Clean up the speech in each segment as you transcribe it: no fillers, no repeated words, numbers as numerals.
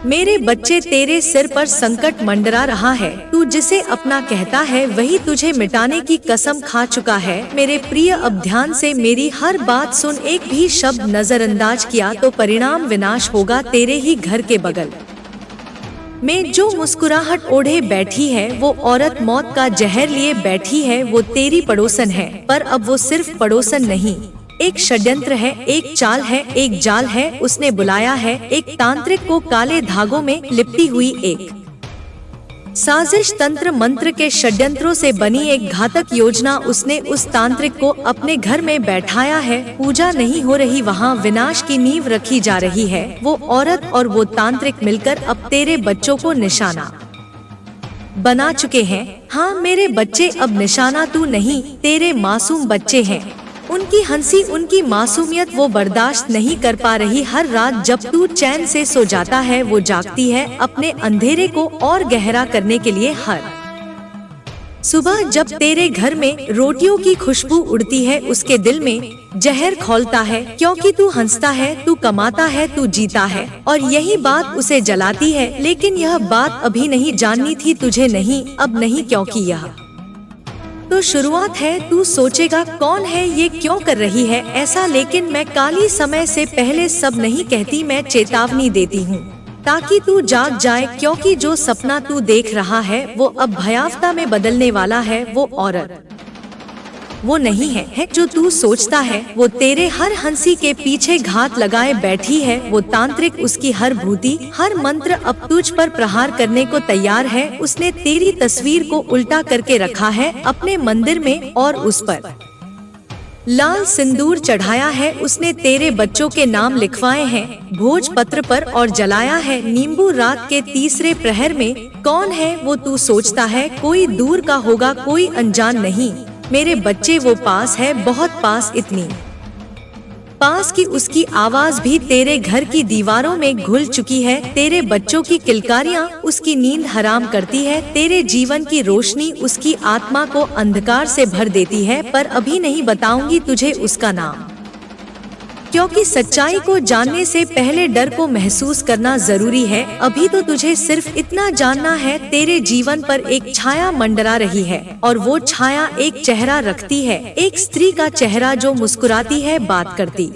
मेरे बच्चे, तेरे सिर पर संकट मंडरा रहा है। तू जिसे अपना कहता है वही तुझे मिटाने की कसम खा चुका है। मेरे प्रिय, अब ध्यान से मेरी हर बात सुन। एक भी शब्द नजरअंदाज किया तो परिणाम विनाश होगा तेरे ही घर के बगल में। जो मुस्कुराहट ओढ़े बैठी है वो औरत मौत का जहर लिए बैठी है। वो तेरी पड़ोसन है, पर अब वो सिर्फ पड़ोसन नहीं, एक षड्यंत्र है, एक चाल है, एक जाल है। उसने बुलाया है एक तांत्रिक को, काले धागों में लिपटी हुई एक साजिश, तंत्र मंत्र के षड्यंत्रों से बनी एक घातक योजना। उसने उस तांत्रिक को अपने घर में बैठाया है। पूजा नहीं हो रही वहाँ, विनाश की नींव रखी जा रही है। वो औरत और वो तांत्रिक मिलकर अब तेरे बच्चों को निशाना बना चुके हैं। हाँ मेरे बच्चे, अब निशाना तू नहीं, तेरे मासूम बच्चे हैं। उनकी हंसी, उनकी मासूमियत वो बर्दाश्त नहीं कर पा रही। हर रात जब तू चैन से सो जाता है वो जागती है अपने अंधेरे को और गहरा करने के लिए। हर सुबह जब तेरे घर में रोटियों की खुशबू उड़ती है उसके दिल में जहर खौलता है, क्योंकि तू हंसता है, तू कमाता है, तू जीता है, और यही बात उसे जलाती है। लेकिन यह बात अभी नहीं जाननी थी तुझे, नहीं अब नहीं, क्योंकि यह तो शुरुआत है। तू सोचेगा कौन है ये, क्यों कर रही है ऐसा, लेकिन मैं काली समय से पहले सब नहीं कहती, मैं चेतावनी देती हूँ ताकि तू जाग जाए। क्योंकि जो सपना तू देख रहा है वो अब भयावता में बदलने वाला है। वो औरत वो नहीं है जो तू सोचता है। वो तेरे हर हंसी के पीछे घात लगाए बैठी है। वो तांत्रिक, उसकी हर भूति, हर मंत्र अब तुझ पर प्रहार करने को तैयार है। उसने तेरी तस्वीर को उल्टा करके रखा है अपने मंदिर में और उस पर लाल सिंदूर चढ़ाया है। उसने तेरे बच्चों के नाम लिखवाए हैं भोजपत्र पर और जलाया है नींबू रात के तीसरे प्रहर में। कौन है वो तू सोचता है, कोई दूर का होगा, कोई अनजान नहीं। मेरे बच्चे वो पास है, बहुत पास, इतनी पास कि उसकी आवाज भी तेरे घर की दीवारों में घुल चुकी है। तेरे बच्चों की किलकारियां उसकी नींद हराम करती है। तेरे जीवन की रोशनी उसकी आत्मा को अंधकार से भर देती है। पर अभी नहीं बताऊंगी तुझे उसका नाम, क्योंकि सच्चाई को जानने से पहले डर को महसूस करना जरूरी है। अभी तो तुझे सिर्फ इतना जानना है, तेरे जीवन पर एक छाया मंडरा रही है और वो छाया एक चेहरा रखती है, एक स्त्री का चेहरा जो मुस्कुराती है, बात करती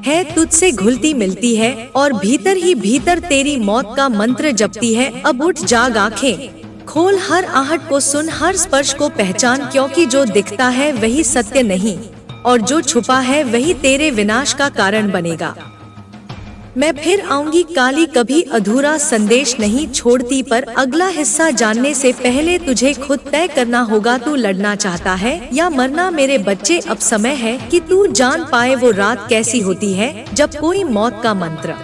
है, तुझसे घुलती मिलती है और भीतर ही भीतर तेरी मौत का मंत्र जपती है। अब उठ, जाग, आंखें खोल, हर आहट को सुन, हर स्पर्श को पहचान, क्योंकि जो दिखता है वही सत्य नहीं और जो छुपा है वही तेरे विनाश का कारण बनेगा। मैं फिर आऊंगी काली, कभी अधूरा संदेश नहीं छोड़ती। पर अगला हिस्सा जानने से पहले तुझे खुद तय करना होगा, तू लड़ना चाहता है या मरना। मेरे बच्चे, अब समय है कि तू जान पाए वो रात कैसी होती है जब कोई मौत का मंत्र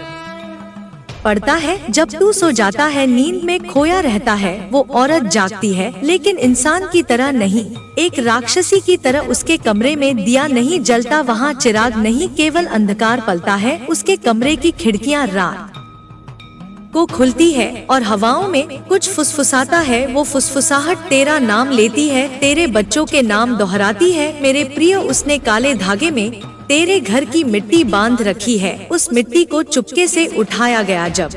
पड़ता है। जब तू सो जाता है, नींद में खोया रहता है, वो औरत जागती है, लेकिन इंसान की तरह नहीं, एक राक्षसी की तरह। उसके कमरे में दिया नहीं जलता, वहाँ चिराग नहीं, केवल अंधकार पलता है। उसके कमरे की खिड़कियाँ रात को खुलती है और हवाओं में कुछ फुसफुसाता है। वो फुसफुसाहट तेरा नाम लेती है, तेरे बच्चों के नाम दोहराती है। मेरे प्रिय, उसने काले धागे में तेरे घर की मिट्टी बांध रखी है। उस मिट्टी को चुपके से उठाया गया जब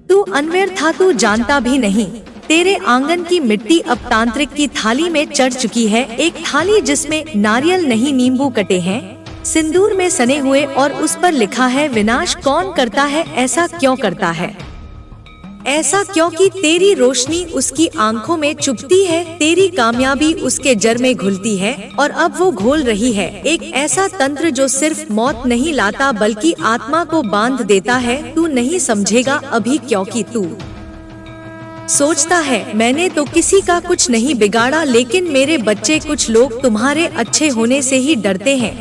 तू अनवेयर था, तू जानता भी नहीं। तेरे आंगन की मिट्टी अब तांत्रिक की थाली में चढ़ चुकी है, एक थाली जिसमें नारियल नहीं, नींबू कटे हैं, सिंदूर में सने हुए, और उस पर लिखा है विनाश। कौन करता है ऐसा, क्यों करता है ऐसा? क्योंकि तेरी रोशनी उसकी आंखों में चुभती है, तेरी कामयाबी उसके जर में घुलती है और अब वो घोल रही है एक ऐसा तंत्र जो सिर्फ मौत नहीं लाता बल्कि आत्मा को बांध देता है। तू नहीं समझेगा अभी, क्योंकि तू सोचता है मैंने तो किसी का कुछ नहीं बिगाड़ा। लेकिन मेरे बच्चे, कुछ लोग तुम्हारे अच्छे होने से ही डरते हैं।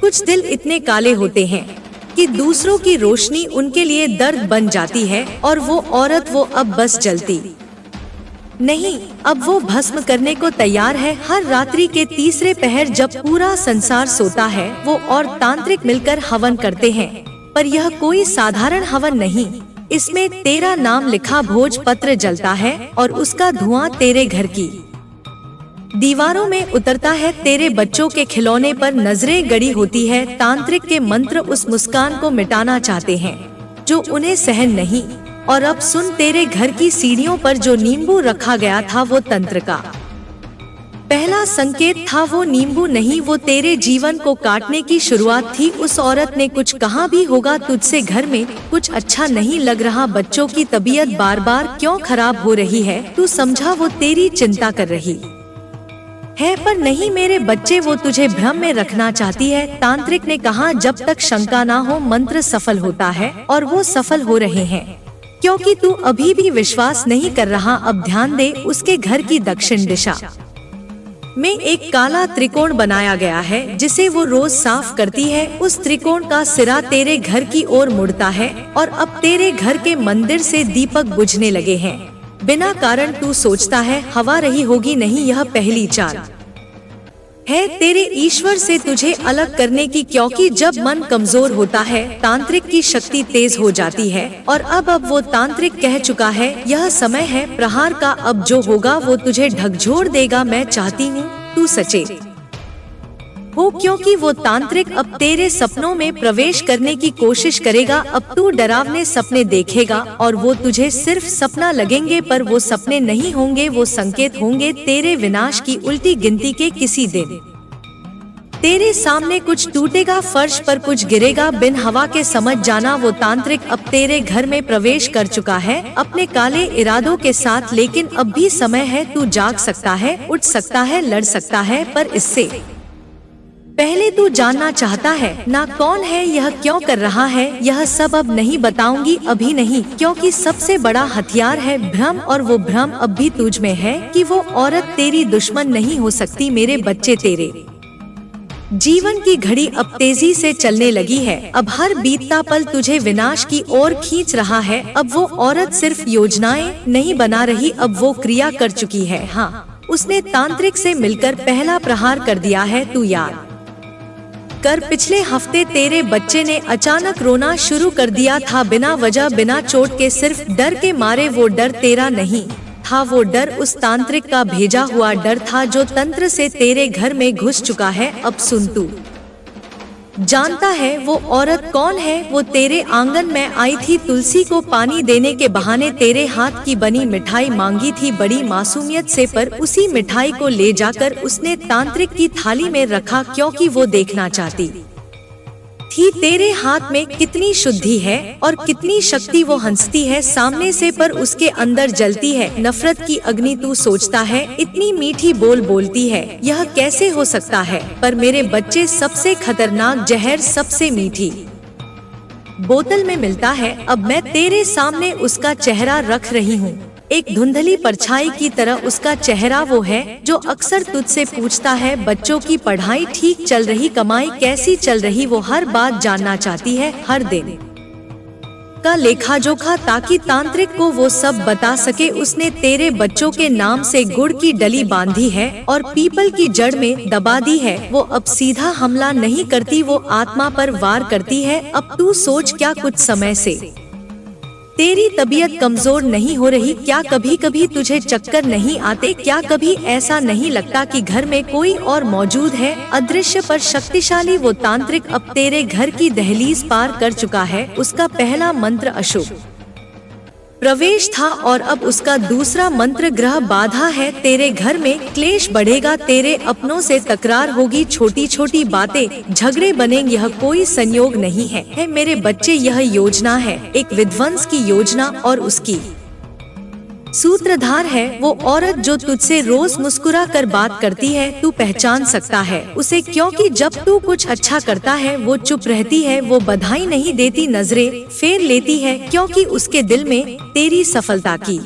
कुछ दिल इतने काले होते हैं कि दूसरों की रोशनी उनके लिए दर्द बन जाती है। और वो औरत, वो अब बस जलती नहीं, अब वो भस्म करने को तैयार है। हर रात्रि के तीसरे पहर जब पूरा संसार सोता है, वो और तांत्रिक मिलकर हवन करते हैं। पर यह कोई साधारण हवन नहीं, इसमें तेरा नाम लिखा भोजपत्र जलता है और उसका धुआं तेरे घर की दीवारों में उतरता है। तेरे बच्चों के खिलौने पर नजरें गड़ी होती है। तांत्रिक के मंत्र उस मुस्कान को मिटाना चाहते हैं, जो उन्हें सहन नहीं। और अब सुन, तेरे घर की सीढ़ियों पर जो नींबू रखा गया था वो तंत्र का पहला संकेत था। वो नींबू नहीं, वो तेरे जीवन को काटने की शुरुआत थी। उस औरत ने कुछ कहा भी होगा तुझसे, घर में कुछ अच्छा नहीं लग रहा, बच्चों की तबीयत बार बार क्यों खराब हो रही है। तू समझा वो तेरी चिंता कर रही है, पर नहीं मेरे बच्चे, वो तुझे भ्रम में रखना चाहती है। तांत्रिक ने कहा, जब तक शंका ना हो मंत्र सफल होता है, और वो सफल हो रहे हैं क्योंकि तू अभी भी विश्वास नहीं कर रहा। अब ध्यान दे, उसके घर की दक्षिण दिशा में एक काला त्रिकोण बनाया गया है जिसे वो रोज साफ करती है। उस त्रिकोण का सिरा तेरे घर की ओर मुड़ता है और अब तेरे घर के मंदिर से दीपक बुझने लगे हैं। बिना कारण तू सोचता है हवा रही होगी, नहीं, यह पहली चाल है तेरे ईश्वर से तुझे अलग करने की, क्योंकि जब मन कमजोर होता है तांत्रिक की शक्ति तेज हो जाती है। और अब वो तांत्रिक कह चुका है, यह समय है प्रहार का, अब जो होगा वो तुझे ढकझोर देगा। मैं चाहती हूँ तू सचेत हो, क्योंकि वो तांत्रिक अब तेरे सपनों में प्रवेश करने की कोशिश करेगा। अब तू डरावने सपने देखेगा और वो तुझे सिर्फ सपना लगेंगे, पर वो सपने नहीं होंगे, वो संकेत होंगे तेरे विनाश की। उल्टी गिनती के किसी दिन तेरे सामने कुछ टूटेगा, फर्श पर कुछ गिरेगा, बिन हवा के, समझ जाना वो तांत्रिक अब तेरे घर में प्रवेश कर चुका है अपने काले इरादों के साथ। लेकिन अब भी समय है, तू जाग सकता है, उठ सकता है, लड़ सकता है, पर इससे पहले तू जानना चाहता है ना कौन है यह, क्यों कर रहा है यह सब। अब नहीं बताऊंगी, अभी नहीं, क्योंकि सबसे बड़ा हथियार है भ्रम, और वो भ्रम अब भी तुझ में है कि वो औरत तेरी दुश्मन नहीं हो सकती। मेरे बच्चे, तेरे जीवन की घड़ी अब तेजी से चलने लगी है। अब हर बीतता पल तुझे विनाश की ओर खींच रहा है। अब वो औरत सिर्फ योजनाएं नहीं बना रही, अब वो क्रिया कर चुकी है। हाँ, उसने तांत्रिक से मिलकर पहला प्रहार कर दिया है। तू याद कर, पिछले हफ्ते तेरे बच्चे ने अचानक रोना शुरू कर दिया था, बिना वजह, बिना चोट के, सिर्फ डर के मारे। वो डर तेरा नहीं था, वो डर उस तांत्रिक का भेजा हुआ डर था जो तंत्र से तेरे घर में घुस चुका है। अब सुन, तू जानता है वो औरत कौन है? वो तेरे आंगन में आई थी, तुलसी को पानी देने के बहाने तेरे हाथ की बनी मिठाई मांगी थी बड़ी मासूमियत से, पर उसी मिठाई को ले जाकर उसने तांत्रिक की थाली में रखा, क्योंकि वो देखना चाहती थी तेरे हाथ में कितनी शुद्धि है और कितनी शक्ति वो हंसती है सामने से, पर उसके अंदर जलती है नफरत की अग्नि। तू सोचता है इतनी मीठी बोल बोलती है, यह कैसे हो सकता है? पर मेरे बच्चे, सबसे खतरनाक जहर सबसे मीठी बोतल में मिलता है। अब मैं तेरे सामने उसका चेहरा रख रही हूँ, एक धुंधली परछाई की तरह उसका चेहरा। वो है जो अक्सर तुझसे पूछता है, बच्चों की पढ़ाई ठीक चल रही, कमाई कैसी चल रही। वो हर बात जानना चाहती है, हर दिन का लेखा जोखा, ताकि तांत्रिक को वो सब बता सके। उसने तेरे बच्चों के नाम से गुड़ की डली बांधी है और पीपल की जड़ में दबा दी है। वो अब सीधा हमला नहीं करती, वो आत्मा पर वार करती है। अब तू सोच, क्या कुछ समय से तेरी तबीयत कमजोर नहीं हो रही? क्या कभी कभी तुझे चक्कर नहीं आते? क्या कभी ऐसा नहीं लगता कि घर में कोई और मौजूद है, अदृश्य पर शक्तिशाली? वो तांत्रिक अब तेरे घर की दहलीज पार कर चुका है। उसका पहला मंत्र अशुभ प्रवेश था और अब उसका दूसरा मंत्र ग्रह बाधा है। तेरे घर में क्लेश बढ़ेगा, तेरे अपनों से तकरार होगी, छोटी छोटी बातें झगड़े बनेंगे। यह कोई संयोग नहीं है मेरे बच्चे, यह योजना है, एक विध्वंस की योजना, और उसकी सूत्रधार है वो औरत जो तुझसे रोज मुस्कुरा कर बात करती है। तू पहचान सकता है उसे, क्योंकि जब तू कुछ अच्छा करता है वो चुप रहती है, वो बधाई नहीं देती, नजरें फेर लेती है, क्योंकि उसके दिल में तेरी सफलता की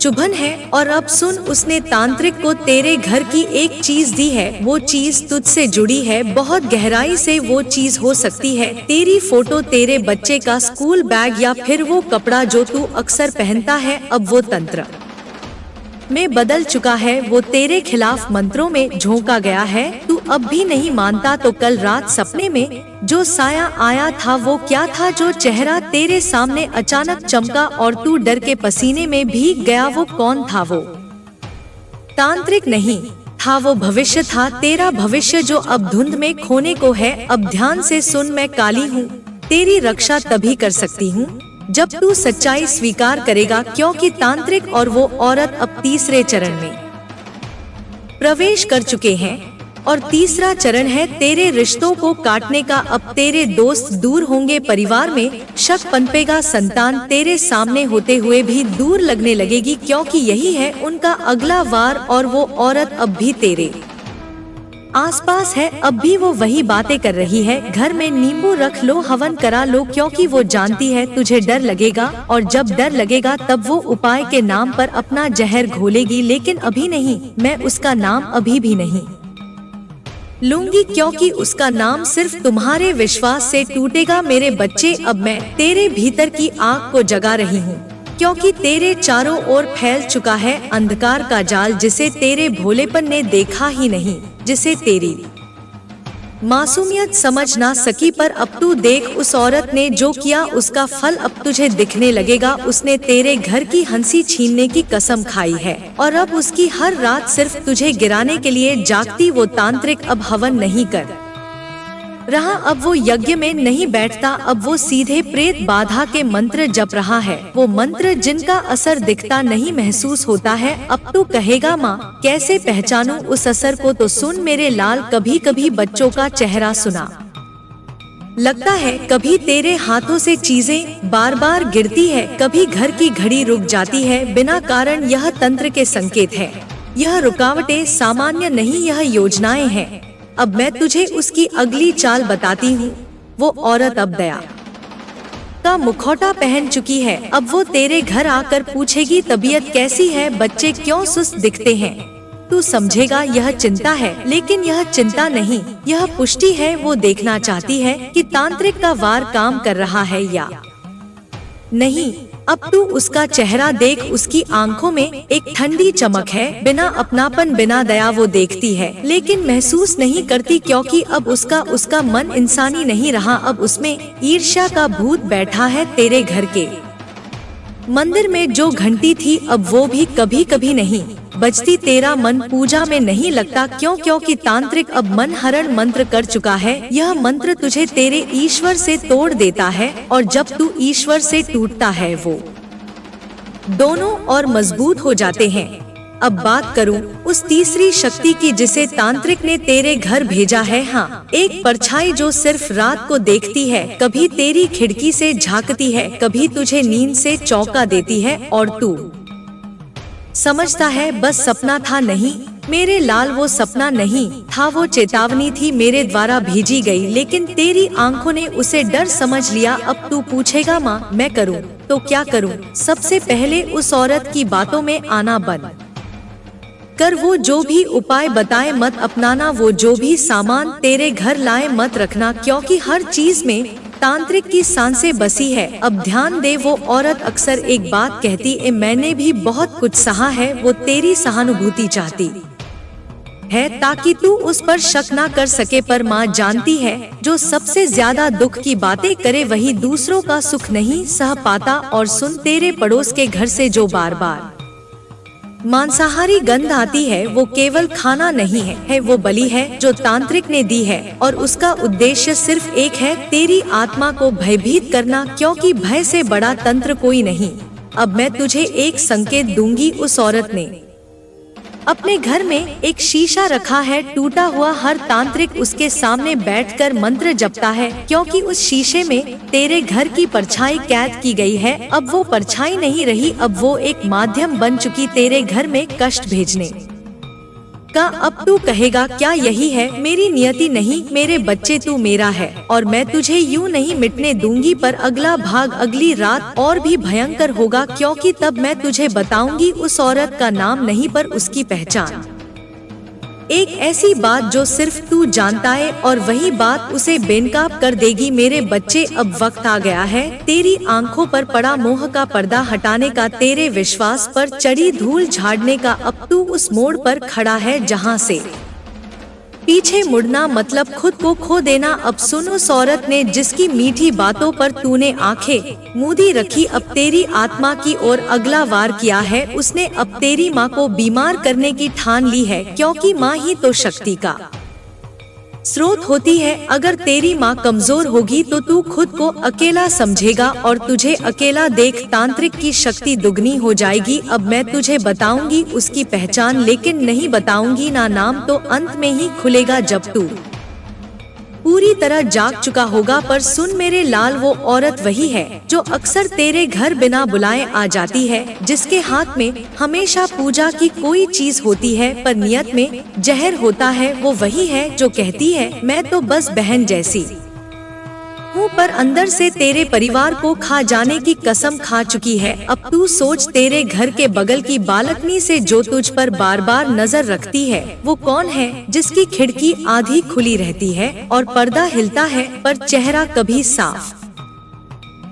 चुभन है। और अब सुन, उसने तांत्रिक को तेरे घर की एक चीज दी है, वो चीज तुझसे जुड़ी है बहुत गहराई से। वो चीज हो सकती है तेरी फोटो, तेरे बच्चे का स्कूल बैग, या फिर वो कपड़ा जो तू अक्सर पहनता है। अब वो तंत्र में बदल चुका है, वो तेरे खिलाफ मंत्रों में झोंका गया है। तू अब भी नहीं मानता तो कल रात सपने में जो साया आया था वो क्या था? जो चेहरा तेरे सामने अचानक चमका और तू डर के पसीने में भीग गया, वो कौन था? वो तांत्रिक नहीं था, वो भविष्य था, तेरा भविष्य जो अब धुंध में खोने को है। अब ध्यान से सुन, मैं काली हूँ, तेरी रक्षा तभी कर सकती हूँ जब तू सच्चाई स्वीकार करेगा, क्योंकि तांत्रिक और वो औरत अब तीसरे चरण में प्रवेश कर चुके हैं। और तीसरा चरण है तेरे रिश्तों को काटने का। अब तेरे दोस्त दूर होंगे, परिवार में शक पनपेगा, संतान तेरे सामने होते हुए भी दूर लगने लगेगी, क्योंकि यही है उनका अगला वार। और वो औरत अब भी तेरे आसपास है, अब भी वो वही बातें कर रही है। घर में नींबू रख लो, हवन करा लो, क्योंकि वो जानती है तुझे डर लगेगा, और जब डर लगेगा तब वो उपाय के नाम पर अपना जहर घोलेगी। लेकिन अभी नहीं, मैं उसका नाम अभी भी नहीं लूंगी, क्योंकि उसका नाम सिर्फ तुम्हारे विश्वास से टूटेगा। मेरे बच्चे, अब मैं तेरे भीतर की आग को जगा रही हूँ, क्योंकि तेरे चारों ओर फैल चुका है अंधकार का जाल, जिसे तेरे भोलेपन ने देखा ही नहीं, जिसे तेरी मासूमियत समझ ना सकी। पर अब तू देख, उस औरत ने जो किया उसका फल अब तुझे दिखने लगेगा। उसने तेरे घर की हंसी छीनने की कसम खाई है, और अब उसकी हर रात सिर्फ तुझे गिराने के लिए जागती। वो तांत्रिक अब हवन नहीं कर रहा, अब वो यज्ञ में नहीं बैठता, अब वो सीधे प्रेत बाधा के मंत्र जप रहा है। वो मंत्र जिनका असर दिखता नहीं, महसूस होता है। अब तू कहेगा, माँ कैसे पहचानूं उस असर को? तो सुन मेरे लाल, कभी कभी बच्चों का चेहरा सुना लगता है, कभी तेरे हाथों से चीजें बार बार गिरती है, कभी घर की घड़ी रुक जाती है बिना कारण। यह तंत्र के संकेत है, यह रुकावटें सामान्य नहीं, यह योजनाएं हैं। अब मैं तुझे उसकी अगली चाल बताती हूँ। वो औरत अब दया का मुखौटा पहन चुकी है। अब वो तेरे घर आकर पूछेगी, तबीयत कैसी है? बच्चे क्यों सुस्त दिखते हैं? तू समझेगा यह चिंता है, लेकिन यह चिंता नहीं, यह पुष्टि है। वो देखना चाहती है कि तांत्रिक का वार काम कर रहा है या नहीं। अब तू उसका चेहरा देख, उसकी आंखों में एक ठंडी चमक है, बिना अपनापन, बिना दया। वो देखती है लेकिन महसूस नहीं करती, क्योंकि अब उसका मन इंसानी नहीं रहा, अब उसमें ईर्ष्या का भूत बैठा है। तेरे घर के मंदिर में जो घंटी थी, अब वो भी कभी कभी नहीं बजती। तेरा मन पूजा में नहीं लगता, क्यों? क्योंकि तांत्रिक अब मन हरण मंत्र कर चुका है। यह मंत्र तुझे तेरे ईश्वर से तोड़ देता है, और जब तू ईश्वर से टूटता है, वो दोनों और मजबूत हो जाते हैं। अब बात करूं उस तीसरी शक्ति की जिसे तांत्रिक ने तेरे घर भेजा है। हाँ, एक परछाई जो सिर्फ रात को देखती है, कभी तेरी खिड़की से झांकती है, कभी तुझे नींद से चौंका देती है, और तू समझता है बस सपना था। नहीं मेरे लाल, वो सपना नहीं था, वो चेतावनी थी मेरे द्वारा भेजी गई। लेकिन तेरी आंखों ने उसे डर समझ लिया। अब तू पूछेगा, माँ मैं करूँ तो क्या करूँ? सबसे पहले उस औरत की बातों में आना बंद कर। वो जो भी उपाय बताए मत अपनाना, वो जो भी सामान तेरे घर लाए मत रखना, क्योंकि हर चीज में तांत्रिक की सांसें बसी है। अब ध्यान दे, वो औरत अक्सर एक बात कहती है, मैंने भी बहुत कुछ सहा है। वो तेरी सहानुभूति चाहती है ताकि तू उस पर शक ना कर सके। पर माँ जानती है, जो सबसे ज्यादा दुख की बातें करे वही दूसरों का सुख नहीं सह पाता। और सुन, तेरे पड़ोस के घर से जो बार बार मांसाहारी गंध आती है, वो केवल खाना नहीं है, वो बलि है जो तांत्रिक ने दी है। और उसका उद्देश्य सिर्फ एक है, तेरी आत्मा को भयभीत करना, क्योंकि भय से बड़ा तंत्र कोई नहीं। अब मैं तुझे एक संकेत दूंगी। उस औरत ने अपने घर में एक शीशा रखा है, टूटा हुआ। हर तांत्रिक उसके सामने बैठकर मंत्र जपता है, क्योंकि उस शीशे में तेरे घर की परछाई कैद की गई है। अब वो परछाई नहीं रही, अब वो एक माध्यम बन चुकी तेरे घर में कष्ट भेजने का। अब तू कहेगा, क्या यही है मेरी नियति? नहीं मेरे बच्चे, तू मेरा है और मैं तुझे यूं नहीं मिटने दूंगी। पर अगला भाग अगली रात और भी भयंकर होगा, क्योंकि तब मैं तुझे बताऊंगी उस औरत का नाम नहीं, पर उसकी पहचान। एक ऐसी बात जो सिर्फ तू जानता है, और वही बात उसे बेनकाब कर देगी। मेरे बच्चे, अब वक्त आ गया है तेरी आंखों पर पड़ा मोह का पर्दा हटाने का, तेरे विश्वास पर चढ़ी धूल झाड़ने का। अब तू उस मोड़ पर खड़ा है जहां से पीछे मुड़ना मतलब खुद को खो देना। अब सुन, उस औरत ने जिसकी मीठी बातों पर तूने आंखें मूंदी रखी, अब तेरी आत्मा की ओर अगला वार किया है। उसने अब तेरी माँ को बीमार करने की ठान ली है, क्योंकि माँ ही तो शक्ति का स्रोत होती है। अगर तेरी माँ कमजोर होगी तो तू खुद को अकेला समझेगा और तुझे अकेला देख तांत्रिक की शक्ति दुगनी हो जाएगी। अब मैं तुझे बताऊंगी उसकी पहचान, लेकिन नहीं बताऊंगी ना नाम, तो अंत में ही खुलेगा जब तू पूरी तरह जाग चुका होगा। पर सुन मेरे लाल, वो औरत वही है जो अक्सर तेरे घर बिना बुलाए आ जाती है, जिसके हाथ में हमेशा पूजा की कोई चीज होती है पर नियत में जहर होता है। वो वही है जो कहती है मैं तो बस बहन जैसी हूँ, पर अंदर से तेरे परिवार को खा जाने की कसम खा चुकी है। अब तू सोच, तेरे घर के बगल की बालकनी से जो तुझ पर बार बार नजर रखती है वो कौन है, जिसकी खिड़की आधी खुली रहती है और पर्दा हिलता है पर चेहरा कभी साफ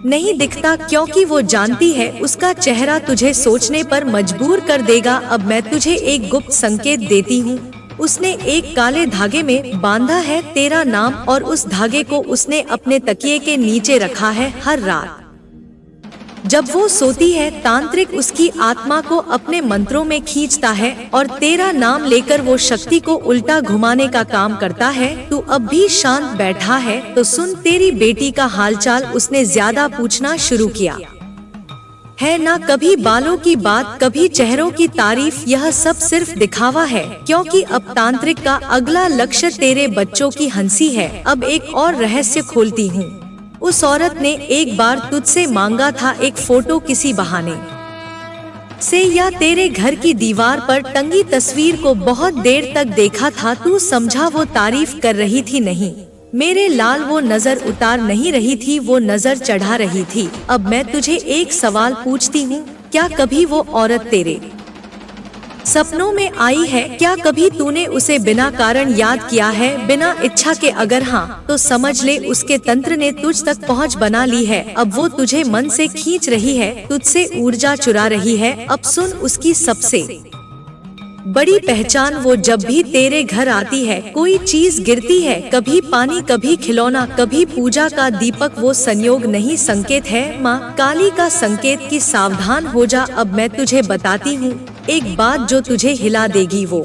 नहीं दिखता, क्योंकि वो जानती है उसका चेहरा तुझे सोचने पर मजबूर कर देगा। अब मैं तुझे एक गुप्त संकेत देती हूँ। उसने एक काले धागे में बांधा है तेरा नाम, और उस धागे को उसने अपने तकिए के नीचे रखा है। हर रात जब वो सोती है, तांत्रिक उसकी आत्मा को अपने मंत्रों में खींचता है और तेरा नाम लेकर वो शक्ति को उल्टा घुमाने का काम करता है। तू अब भी शांत बैठा है तो सुन, तेरी बेटी का हालचाल उसने ज्यादा पूछना शुरू किया है ना। कभी बालों की बात, कभी चेहरों की तारीफ, यह सब सिर्फ दिखावा है, क्योंकि अब तांत्रिक का अगला लक्ष्य तेरे बच्चों की हंसी है। अब एक और रहस्य खोलती हूँ। उस औरत ने एक बार तुझसे मांगा था एक फोटो, किसी बहाने से या तेरे घर की दीवार पर टंगी तस्वीर को बहुत देर तक देखा था। तू समझा वो तारीफ कर रही थी? नहीं मेरे लाल, वो नजर उतार नहीं रही थी, वो नजर चढ़ा रही थी। अब मैं तुझे एक सवाल पूछती हूँ, क्या कभी वो औरत तेरे सपनों में आई है? क्या कभी तूने उसे बिना कारण याद किया है, बिना इच्छा के? अगर हाँ तो समझ ले उसके तंत्र ने तुझ तक पहुँच बना ली है। अब वो तुझे मन से खींच रही है, तुझसे ऊर्जा चुरा रही है। अब सुन उसकी सबसे बड़ी पहचान, वो जब भी तेरे घर आती है कोई चीज गिरती है, कभी पानी, कभी खिलौना, कभी पूजा का दीपक। वो संयोग नहीं, संकेत है माँ काली का संकेत कि सावधान हो जा। अब मैं तुझे बताती हूँ एक बात जो तुझे हिला देगी। वो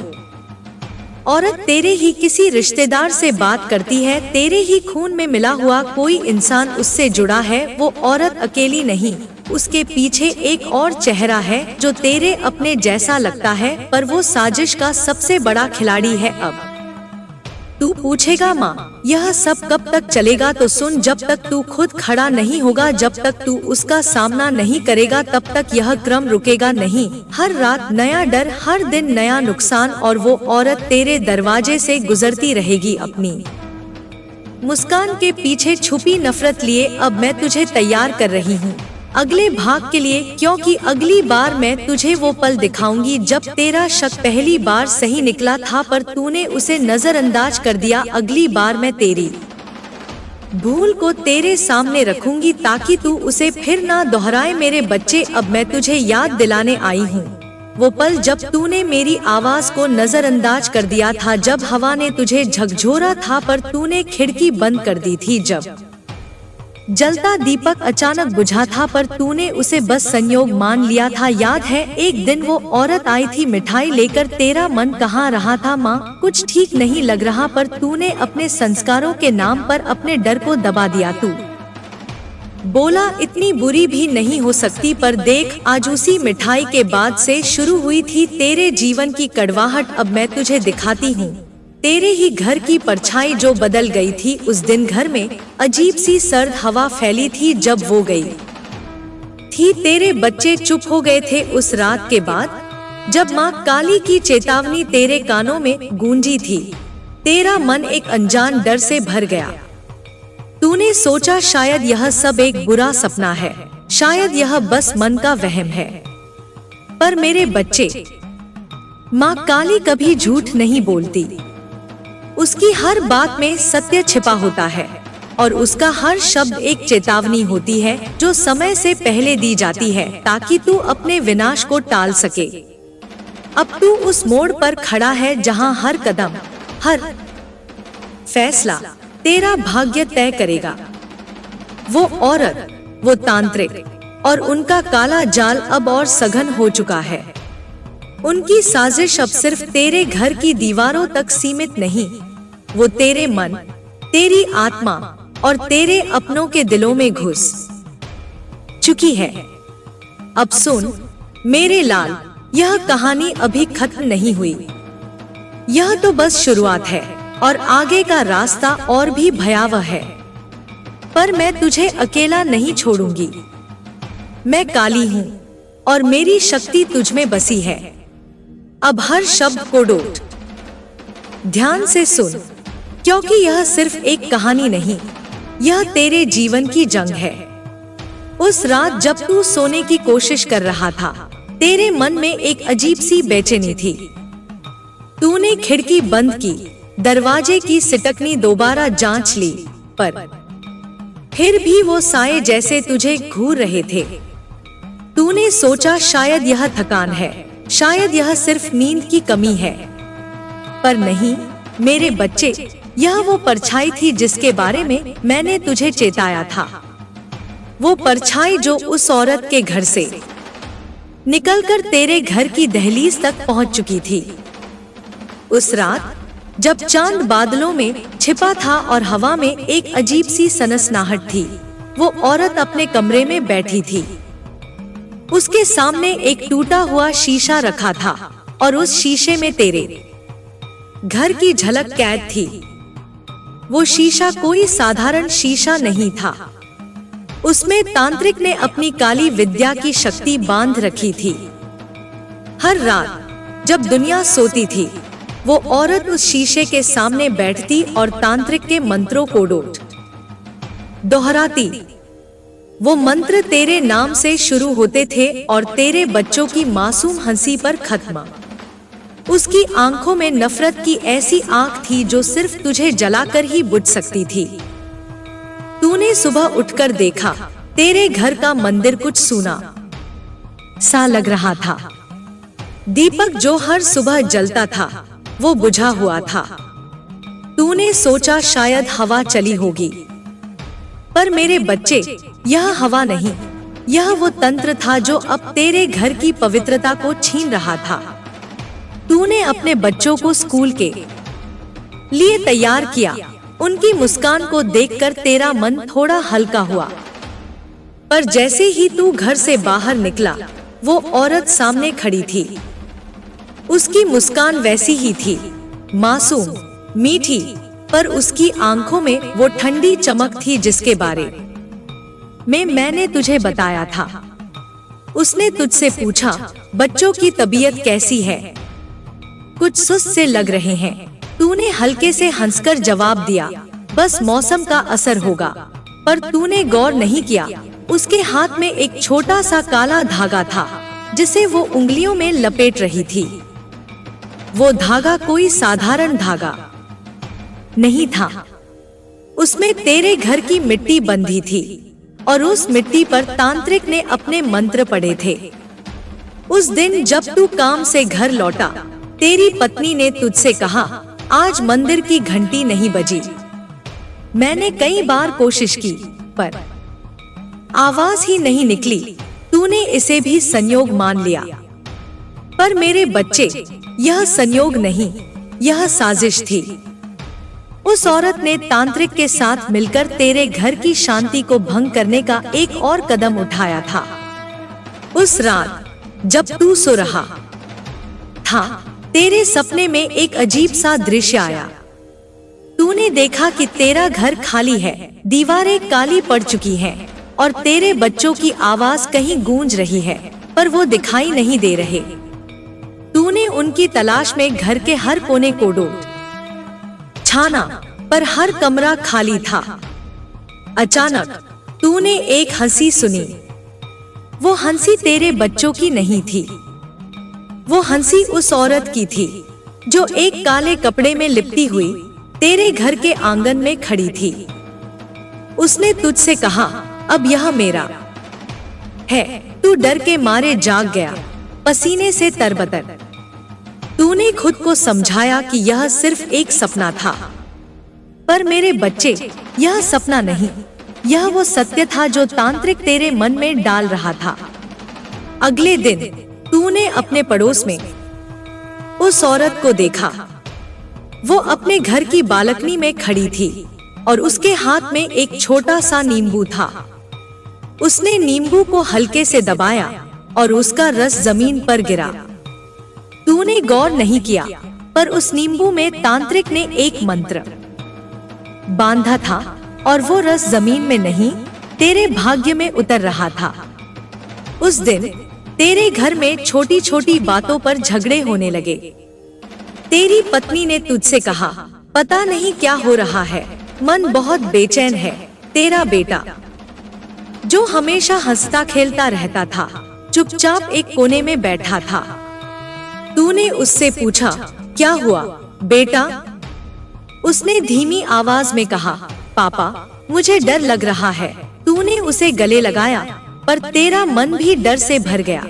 औरत तेरे ही किसी रिश्तेदार से बात करती है, तेरे ही खून में मिला हुआ कोई इंसान उससे जुड़ा है। वो औरत अकेली नहीं, उसके पीछे एक और चेहरा है जो तेरे अपने जैसा लगता है, पर वो साजिश का सबसे बड़ा खिलाड़ी है। अब तू पूछेगा माँ यह सब कब तक चलेगा? तो सुन, जब तक तू खुद खड़ा नहीं होगा, जब तक तू उसका सामना नहीं करेगा, तब तक यह क्रम रुकेगा नहीं। हर रात नया डर, हर दिन नया नुकसान, और वो औरत तेरे दरवाजे से गुजरती रहेगी अपनी मुस्कान के पीछे छुपी नफरत लिए। अब मैं तुझे तैयार कर रही हूँ अगले भाग के लिए, क्योंकि अगली बार मैं तुझे वो पल दिखाऊंगी जब तेरा शक पहली बार सही निकला था पर तूने उसे नजरअंदाज कर दिया। अगली बार मैं तेरी भूल को तेरे सामने रखूंगी ताकि तू उसे फिर ना दोहराए। मेरे बच्चे, अब मैं तुझे याद दिलाने आई हूँ वो पल जब तूने मेरी आवाज को नजरअंदाज कर दिया था, जब हवा ने तुझे झकझोरा था पर तूने खिड़की बंद कर दी थी, जब जलता दीपक अचानक बुझा था पर तूने उसे बस संयोग मान लिया था। याद है एक दिन वो औरत आई थी मिठाई लेकर, तेरा मन कहाँ रहा था? माँ कुछ ठीक नहीं लग रहा, पर तूने अपने संस्कारों के नाम पर अपने डर को दबा दिया। तू बोला इतनी बुरी भी नहीं हो सकती, पर देख आज उसी मिठाई के बाद से शुरू हुई थी तेरे जीवन की कड़वाहट। अब मैं तुझे दिखाती हूँ तेरे ही घर की परछाई जो बदल गई थी। उस दिन घर में अजीब सी सर्द हवा फैली थी जब वो गई थी। तेरे बच्चे चुप हो गए थे उस रात के बाद, जब माँ काली की चेतावनी तेरे कानों में गूंजी थी। तेरा मन एक अनजान डर से भर गया। तूने सोचा शायद यह सब एक बुरा सपना है, शायद यह बस मन का वहम है। पर मेरे बच्चे, माँ काली कभी झूठ नहीं बोलती। उसकी हर बात में सत्य छिपा होता है और उसका हर शब्द एक चेतावनी होती है जो समय से पहले दी जाती है ताकि तू अपने विनाश को टाल सके। अब तू उस मोड़ पर खड़ा है जहां हर कदम, हर फैसला तेरा भाग्य तय करेगा। वो औरत, वो तांत्रिक और उनका काला जाल अब और सघन हो चुका है। उनकी साजिश अब सिर्फ तेरे घर की दीवारों तक सीमित नहीं, वो तेरे मन, तेरी आत्मा और तेरे अपनों के दिलों में घुस चुकी है। अब सुन मेरे लाल, यह कहानी अभी खत्म नहीं हुई। यह तो बस शुरुआत है और आगे का रास्ता और भी भयावह है। पर मैं तुझे अकेला नहीं छोड़ूंगी। मैं काली हूँ और मेरी शक्ति तुझ में बसी है। अब हर शब्द को डोट ध्यान से सुन, क्योंकि यह सिर्फ एक कहानी नहीं, यह तेरे जीवन की जंग है। उस रात जब तू सोने की कोशिश कर रहा था, तेरे मन में एक अजीब सी बेचैनी थी। तूने खिड़की बंद की, दरवाजे की सिटकनी दोबारा जांच ली, पर फिर भी वो साए जैसे तुझे घूर रहे थे। तूने सोचा शायद यह थकान है, शायद यह सिर्फ नींद की कमी है। पर नहीं मेरे बच्चे, यह वो परछाई थी जिसके बारे में मैंने तुझे चेताया था। वो परछाई जो उस औरत के घर से निकलकर तेरे घर की दहलीज तक पहुंच चुकी थी। उस रात जब चांद बादलों में छिपा था और हवा में एक अजीब सी सनसनाहट थी, वो औरत अपने कमरे में बैठी थी। उसके सामने एक टूटा हुआ शीशा रखा था और उस शीशे में तेरे घर की झलक कैद थी। वो शीशा कोई साधारण शीशा नहीं था। उसमें तांत्रिक ने अपनी काली विद्या की शक्ति बांध रखी थी। हर रात जब दुनिया सोती थी, वो औरत उस शीशे के सामने बैठती और तांत्रिक के मंत्रों को दोहराती। वो मंत्र तेरे नाम से शुरू होते थे और तेरे बच्चों की मासूम हंसी पर खत्म। उसकी आंखों में नफरत की ऐसी आंख थी जो सिर्फ तुझे जलाकर ही बुझ सकती थी। तूने सुबह उठकर देखा, तेरे घर का मंदिर कुछ सूना सा लग रहा था। दीपक जो हर सुबह जलता था, वो बुझा हुआ था। तूने सोचा शायद हवा चली होगी, पर मेरे बच्चे, यह हवा नहीं, यह वो तंत्र था जो अब तेरे घर की पवित्रता को छीन रहा था। तूने अपने बच्चों को स्कूल के लिए तैयार किया। उनकी मुस्कान को देखकर तेरा मन थोड़ा हल्का हुआ। पर जैसे ही तू घर से बाहर निकला, वो औरत सामने खड़ी थी। उसकी मुस्कान वैसी ही थी, मासूम, मीठी, पर उसकी आंखों में वो ठंडी चमक थी जिसके बारे में मैंने तुझे बताया था। उसने तुझसे पूछा, बच्चों की तबीयत कैसी है? कुछ सुस्त से लग रहे हैं। तूने हल्के से हंसकर जवाब दिया, बस मौसम का असर होगा। पर तूने गौर नहीं किया, उसके हाथ में एक छोटा सा काला धागा था जिसे वो उंगलियों में लपेट रही थी। वो धागा कोई साधारण धागा नहीं था। उसमें तेरे घर की मिट्टी बंधी थी और उस मिट्टी पर तांत्रिक ने अपने मंत्र पढ़े थे। उस दिन जब तू काम से घर लौटा, तेरी पत्नी ने तुझसे कहा, आज मंदिर की घंटी नहीं बजी। मैंने कई बार कोशिश की, पर आवाज ही नहीं निकली। तूने इसे भी संयोग मान लिया। पर मेरे बच्चे, यह संयोग नहीं, यह साजिश थी। उस औरत ने तांत्रिक के साथ मिलकर तेरे घर की शांति को भंग करने का एक और कदम उठाया था। उस रात जब तू सो रहा था, तेरे सपने में एक अजीब सा दृश्य आया। तूने देखा कि तेरा घर खाली है, दीवारें काली पड़ चुकी हैं और तेरे बच्चों की आवाज कहीं गूंज रही है, पर वो दिखाई नहीं दे रहे। तूने उनकी तलाश में घर के हर कोने को छाना, पर हर कमरा खाली था। अचानक तूने एक हंसी सुनी। वो हंसी तेरे बच्चों की नहीं थी। वो हंसी उस औरत की थी जो एक काले कपड़े में लिपटी हुई तेरे घर के आंगन में खड़ी थी। उसने तुझसे कहा, अब यह मेरा है। तू डर के मारे जाग गया, पसीने से तरबतर। तूने खुद को समझाया कि यह सिर्फ एक सपना था। पर मेरे बच्चे, यह सपना नहीं, यह वो सत्य था जो तांत्रिक तेरे मन में डाल रहा था। अगले दिन तूने अपने पड़ोस में उस औरत को देखा। वो अपने घर की बालकनी में खड़ी थी और उसके हाथ में एक छोटा सा नींबू था। उसने नींबू को हल्के से दबाया और उसका रस जमीन पर गिरा। तूने गौर नहीं किया, पर उस नींबू में तांत्रिक ने एक मंत्र बांधा था और वो रस जमीन में नहीं, तेरे भाग्य में उतर रहा था। उस दिन तेरे घर में छोटी छोटी बातों पर झगड़े होने लगे। तेरी पत्नी ने तुझसे कहा, पता नहीं क्या हो रहा है, मन बहुत बेचैन है। तेरा बेटा जो हमेशा हंसता खेलता रहता था, चुपचाप एक कोने में बैठा था। तूने उससे पूछा, क्या हुआ बेटा? उसने धीमी आवाज में कहा, पापा मुझे डर लग रहा है। तूने उसे गले लगाया, पर तेरा मन भी डर से भर गया।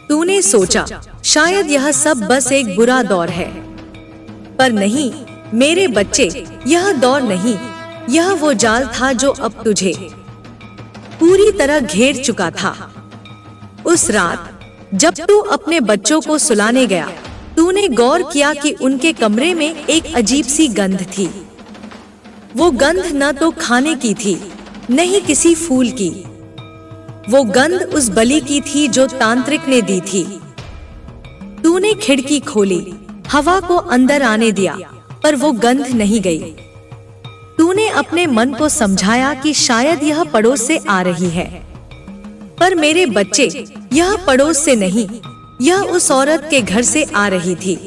तूने सोचा, शायद यह सब बस एक बुरा दौर है, पर नहीं मेरे बच्चे, यह दौर नहीं, यह वो जाल था जो अब तुझे पूरी तरह घेर चुका था। उस रात जब तू अपने बच्चों को सुलाने गया, तूने गौर किया कि उनके कमरे में एक अजीब सी गंध थी। वो गंध न तो खाने की थी, न ही किसी फूल की। वो गंध उस बलि की थी जो तांत्रिक ने दी थी। तूने खिड़की खोली, हवा को अंदर आने दिया, पर वो गंध नहीं गई। तूने अपने मन को समझाया कि शायद यह पड़ोस से आ रही है, पर मेरे बच्चे, यह पड़ोस से नहीं, यह उस औरत के घर से आ रही थी,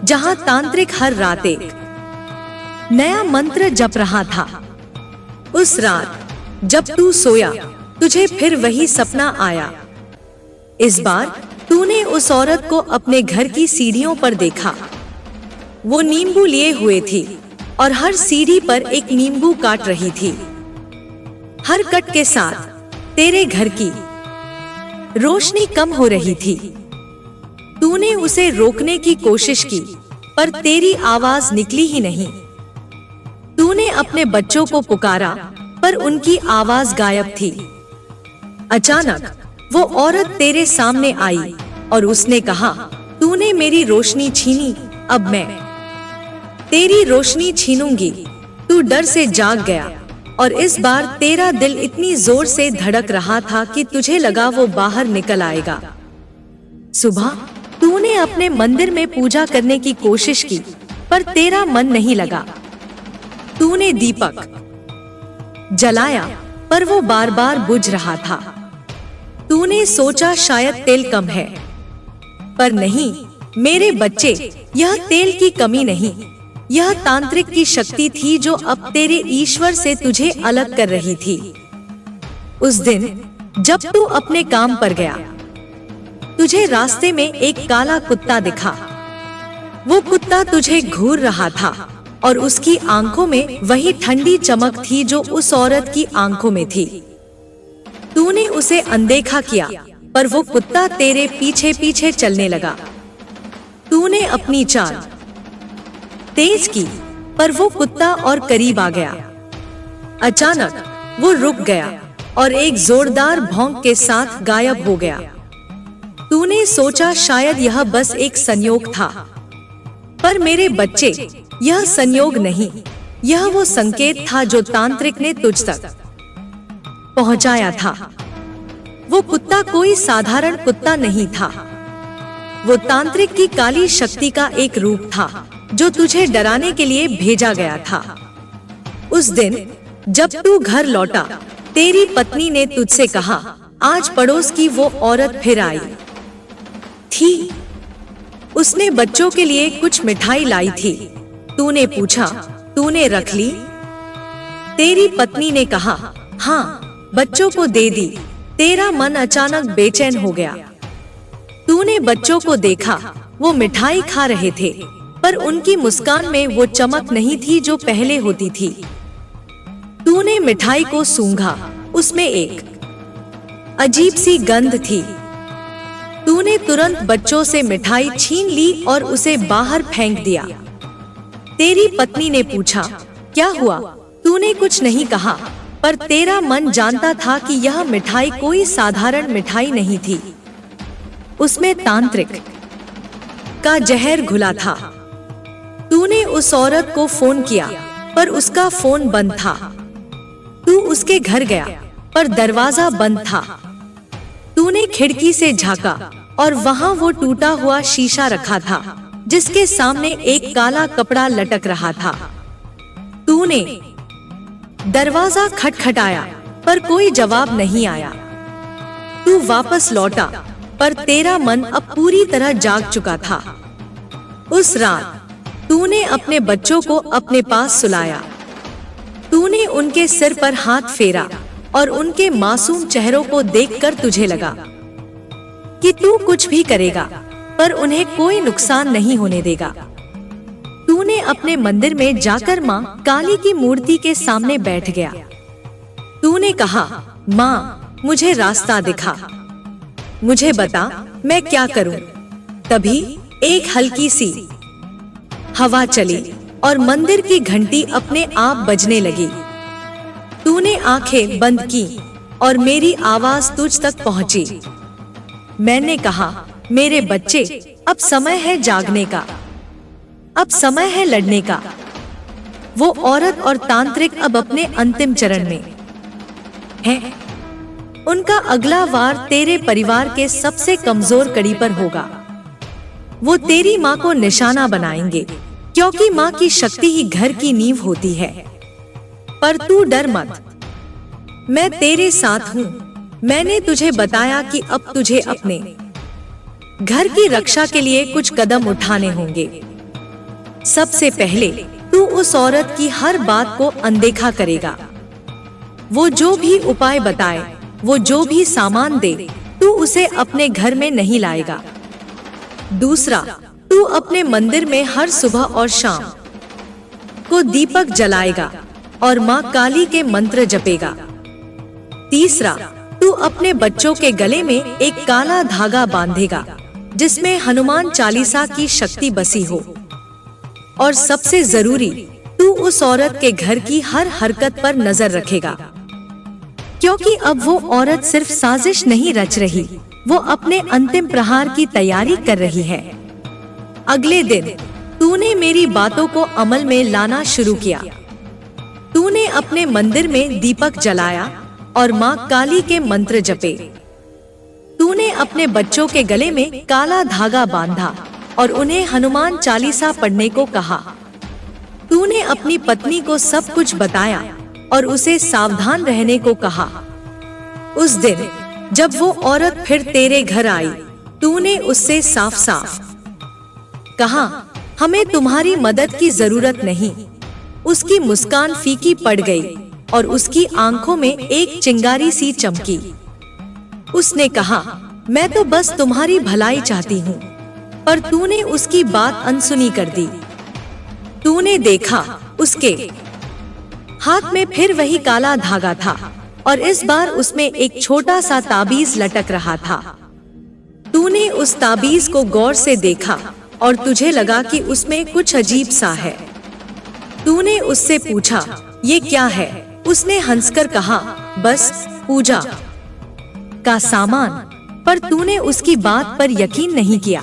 जहां तांत्रिक हर रात एक नया मंत्र जप रहा था। उस रात जब तू सोया, तुझे फिर वही सपना आया। इस बार तूने उस औरत को अपने घर की सीढ़ियों पर देखा। वो नींबू लिए हुए थी और हर सीढ़ी पर एक नींबू काट रही थी। हर कट के साथ तेरे घर की रोशनी कम हो रही थी। तूने उसे रोकने की कोशिश की, पर तेरी आवाज निकली ही नहीं। तूने अपने बच्चों को पुकारा, पर उनकी आवाज गायब थी। अचानक वो औरत तेरे सामने आई और उसने कहा, तूने मेरी रोशनी छीनी, अब मैं तेरी रोशनी छीनूंगी। तू डर से जाग गया और इस बार तेरा दिल इतनी जोर से धड़क रहा था कि तुझे लगा वो बाहर निकल आएगा। सुबह तूने अपने मंदिर में पूजा करने की कोशिश की, पर तेरा मन नहीं लगा। तूने दीपक जलाया, पर वो बार बार बुझ रहा था। तूने सोचा शायद तेल कम है, पर नहीं मेरे बच्चे, यह तेल की कमी नहीं, यह तांत्रिक की शक्ति थी जो अब तेरे ईश्वर से तुझे अलग कर रही थी। उस दिन जब तू अपने काम पर गया, तुझे रास्ते में एक काला कुत्ता दिखा। वो कुत्ता तुझे घूर रहा था और उसकी आंखों में वही ठंडी चमक थी जो उस औरत की आंखों में थी। तूने उसे अनदेखा किया, पर वो कुत्ता तेरे पीछे पीछे चलने लगा। तूने अपनी चाल तेज की, पर वो कुत्ता और करीब आ गया। अचानक वो रुक गया और एक जोरदार भौंक के साथ गायब हो गया। तूने सोचा शायद यह बस एक संयोग था, पर मेरे बच्चे, यह संयोग नहीं, यह वो संकेत था जो तांत्रिक ने तुझ तक पहुंचाया था। वो कुत्ता कोई साधारण कुत्ता नहीं था। वो तांत्रिक की काली शक्ति का एक रूप था जो तुझे डराने के लिए भेजा गया था। उस दिन जब तू घर लौटा, तेरी पत्नी ने तुझसे कहा, आज पड़ोस की वो औरत फिर आई थी। उसने बच्चों के लिए कुछ मिठाई लाई थी। तूने पूछा, तूने रख ली? तेरी पत्नी ने कहा, हाँ, बच्चों को दे दी। तेरा मन अचानक बेचैन हो गया। तूने बच्चों को देखा, वो मिठाई खा रहे थे, पर उनकी मुस्कान में वो चमक नहीं थी जो पहले होती थी। तूने मिठाई को सूंघा, उसमें एक अजीब सी गंध थी। तूने तुरंत बच्चों से मिठाई छीन ली और उसे बाहर फेंक दिया। तेरी पत्नी ने पूछा, क्या हुआ? तूने कुछ नहीं कहा, पर तेरा मन जानता था कि यह मिठाई कोई साधारण मिठाई नहीं थी। उसमें तांत्रिक का जहर घुला था। तूने उस औरत को फोन किया पर उसका फोन बंद था। तू उसके घर गया पर दरवाजा बंद था। तूने खिड़की से झांका और वहां वो टूटा हुआ शीशा रखा था जिसके सामने एक काला कपड़ा लटक रहा था। तूने दरवाजा खटखटाया पर कोई जवाब नहीं आया। तू वापस लौटा पर तेरा मन अब पूरी तरह जाग चुका था। उस रात तूने अपने बच्चों को अपने पास सुलाया। तूने उनके सिर पर हाथ फेरा और उनके मासूम चेहरों को देखकर तुझे लगा कि तू कुछ भी करेगा पर उन्हें कोई नुकसान नहीं होने देगा। तूने अपने मंदिर में जाकर माँ काली की मूर्ति के सामने बैठ गया। तूने कहा, माँ मुझे रास्ता दिखा, मुझे बता मैं क्या करूं। तभी एक हल्की सी हवा चली और मंदिर की घंटी अपने आप बजने लगी। तूने आंखें बंद की और मेरी आवाज तुझ तक पहुंची। मैंने कहा, मेरे बच्चे अब समय है जागने का, अब समय है लड़ने का। वो औरत और तांत्रिक अब अपने अंतिम चरण में हैं। उनका अगला वार तेरे परिवार के सबसे कमजोर कड़ी पर होगा। वो तेरी माँ को निशाना बनाएंगे क्योंकि माँ की शक्ति ही घर की नींव होती है। पर तू डर मत, मैं तेरे साथ हूँ। मैंने तुझे बताया कि अब तुझे अपने घर की रक्षा के लिए कुछ कदम उठाने होंगे। सबसे पहले तू उस औरत की हर बात को अनदेखा करेगा। वो जो भी उपाय बताए, वो जो भी सामान दे, तू उसे अपने घर में नहीं लाएगा। दूसरा, तू अपने मंदिर में हर सुबह और शाम को दीपक जलाएगा और माँ काली के मंत्र जपेगा। तीसरा, तू अपने बच्चों के गले में एक काला धागा बांधेगा जिसमें हनुमान चालीसा की शक्ति बसी हो। और सबसे जरूरी, तू उस औरत के घर की हर हरकत पर नजर रखेगा क्योंकि अब वो औरत सिर्फ साजिश नहीं रच रही, वो अपने अंतिम प्रहार की तैयारी कर रही है। अगले दिन तूने मेरी बातों को अमल में लाना शुरू किया। तूने अपने मंदिर में दीपक जलाया और माँ काली के मंत्र जपे। तूने अपने बच्चों के गले में काला धागा बांधा और उन्हें हनुमान चालीसा पढ़ने को कहा। तूने अपनी पत्नी को सब कुछ बताया और उसे सावधान रहने को कहा। उस दिन जब वो औरत फिर तेरे घर आई, तूने उससे साफ साफ कहा, हमें तुम्हारी मदद की जरूरत नहीं। उसकी मुस्कान फीकी पड़ गई और उसकी आंखों में एक चिंगारी सी चमकी। उसने कहा, मैं तो बस तुम्हारी भलाई चाहती हूँ, पर तूने उसकी बात अनसुनी कर दी। तूने देखा उसके हाथ में फिर वही काला धागा था और इस बार उसमें एक छोटा सा ताबीज लटक रहा था। तूने उस ताबीज को गौर से देखा और तुझे लगा कि उसमें कुछ अजीब सा है। तूने उससे पूछा, ये क्या है? उसने हंसकर कहा, बस पूजा का सामान। पर तूने उसकी बात पर यकीन नहीं किया।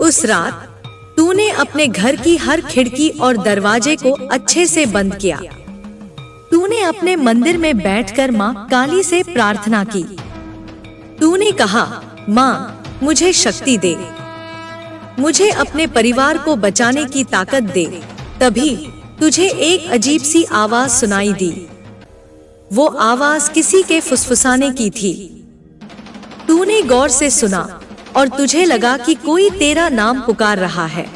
उस रात तूने अपने घर की हर खिड़की और दरवाजे को अच्छे से बंद किया। तूने अपने मंदिर में बैठकर माँ काली से प्रार्थना की। तूने कहा, माँ मुझे शक्ति दे, मुझे अपने परिवार को बचाने की ताकत दे। तभी तुझे एक अजीब सी आवाज सुनाई दी। वो आवाज किसी के फुसफुसाने की थी। तूने गौर से सुना और तुझे लगा कि कोई तेरा नाम पुकार रहा है।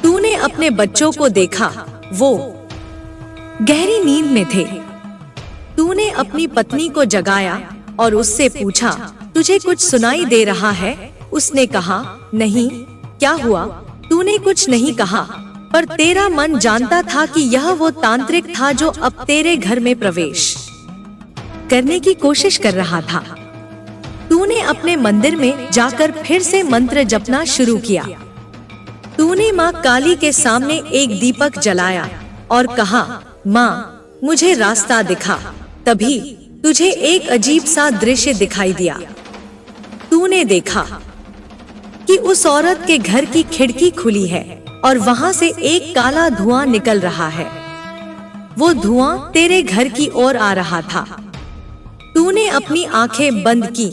तूने अपने बच्चों को देखा, वो गहरी नींद में थे। तूने अपनी पत्नी को जगाया और उससे पूछा, तुझे कुछ सुनाई दे रहा है? उसने कहा, नहीं, क्या हुआ? तूने कुछ नहीं कहा, पर तेरा मन जानता था कि यह वो तांत्रिक था जो अब तेरे घर में प्रवेश करने की कोशिश कर रहा था। तूने अपने मंदिर में जाकर फिर से मंत्र जपना शुरू किया। तूने माँ काली के सामने एक दीपक जलाया और कहा, माँ मुझे रास्ता दिखा। तभी तुझे एक अजीब सा दृश्य दिखाई दिया। तूने देखा कि उस औरत के घर की खिड़की खुली है और वहाँ से एक काला धुआं निकल रहा है। वो धुआं तेरे घर की ओर आ रहा था। तूने अपनी आंखें बंद की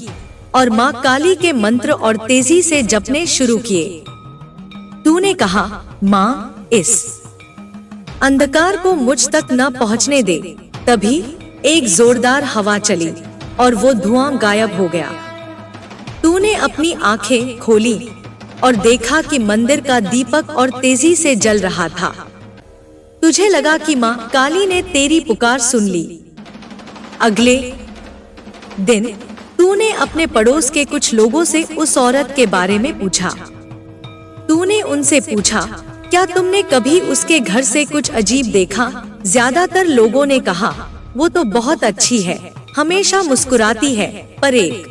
और माँ काली के मंत्र और तेजी से जपने शुरू किए। तूने कहा, माँ, इस अंधकार को मुझ तक न पहुँचने दे। तभी एक जोरदार हवा चली और वो धुआं गायब हो गया। तूने अपनी आंखें खोली और देखा कि मंदिर का दीपक और तेजी से जल रहा था। तुझे लगा कि माँ काली ने तेरी पुकार सुन ली। अगले दिन तूने अपने पड़ोस के कुछ लोगों से उस औरत के बारे में पूछा। तूने उनसे पूछा, क्या तुमने कभी उसके घर से कुछ अजीब देखा? ज्यादातर लोगों ने कहा, वो तो बहुत अच्छी है, हमेशा मुस्कुराती है। पर एक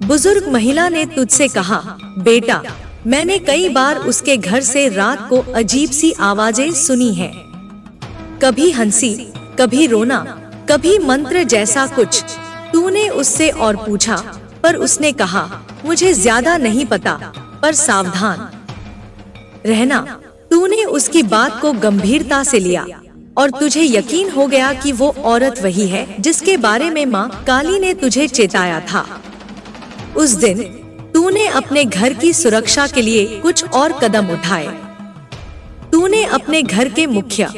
बुजुर्ग महिला ने तुझसे कहा, बेटा, मैंने कई बार उसके घर से रात को अजीब सी आवाजें सुनी हैं। कभी हंसी, कभी रोना, कभी मंत्र जैसा कुछ। तूने उससे और पूछा, पर उसने कहा, मुझे ज्यादा नहीं पता, पर सावधान रहना। तूने उसकी बात को गंभीरता से लिया और तुझे यकीन हो गया कि वो औरत वही है जिसके बारे में माँ काली ने तुझे चेताया था। उस दिन तूने अपने घर की सुरक्षा के लिए कुछ और कदम उठाए। तूने अपने घर के मुख्य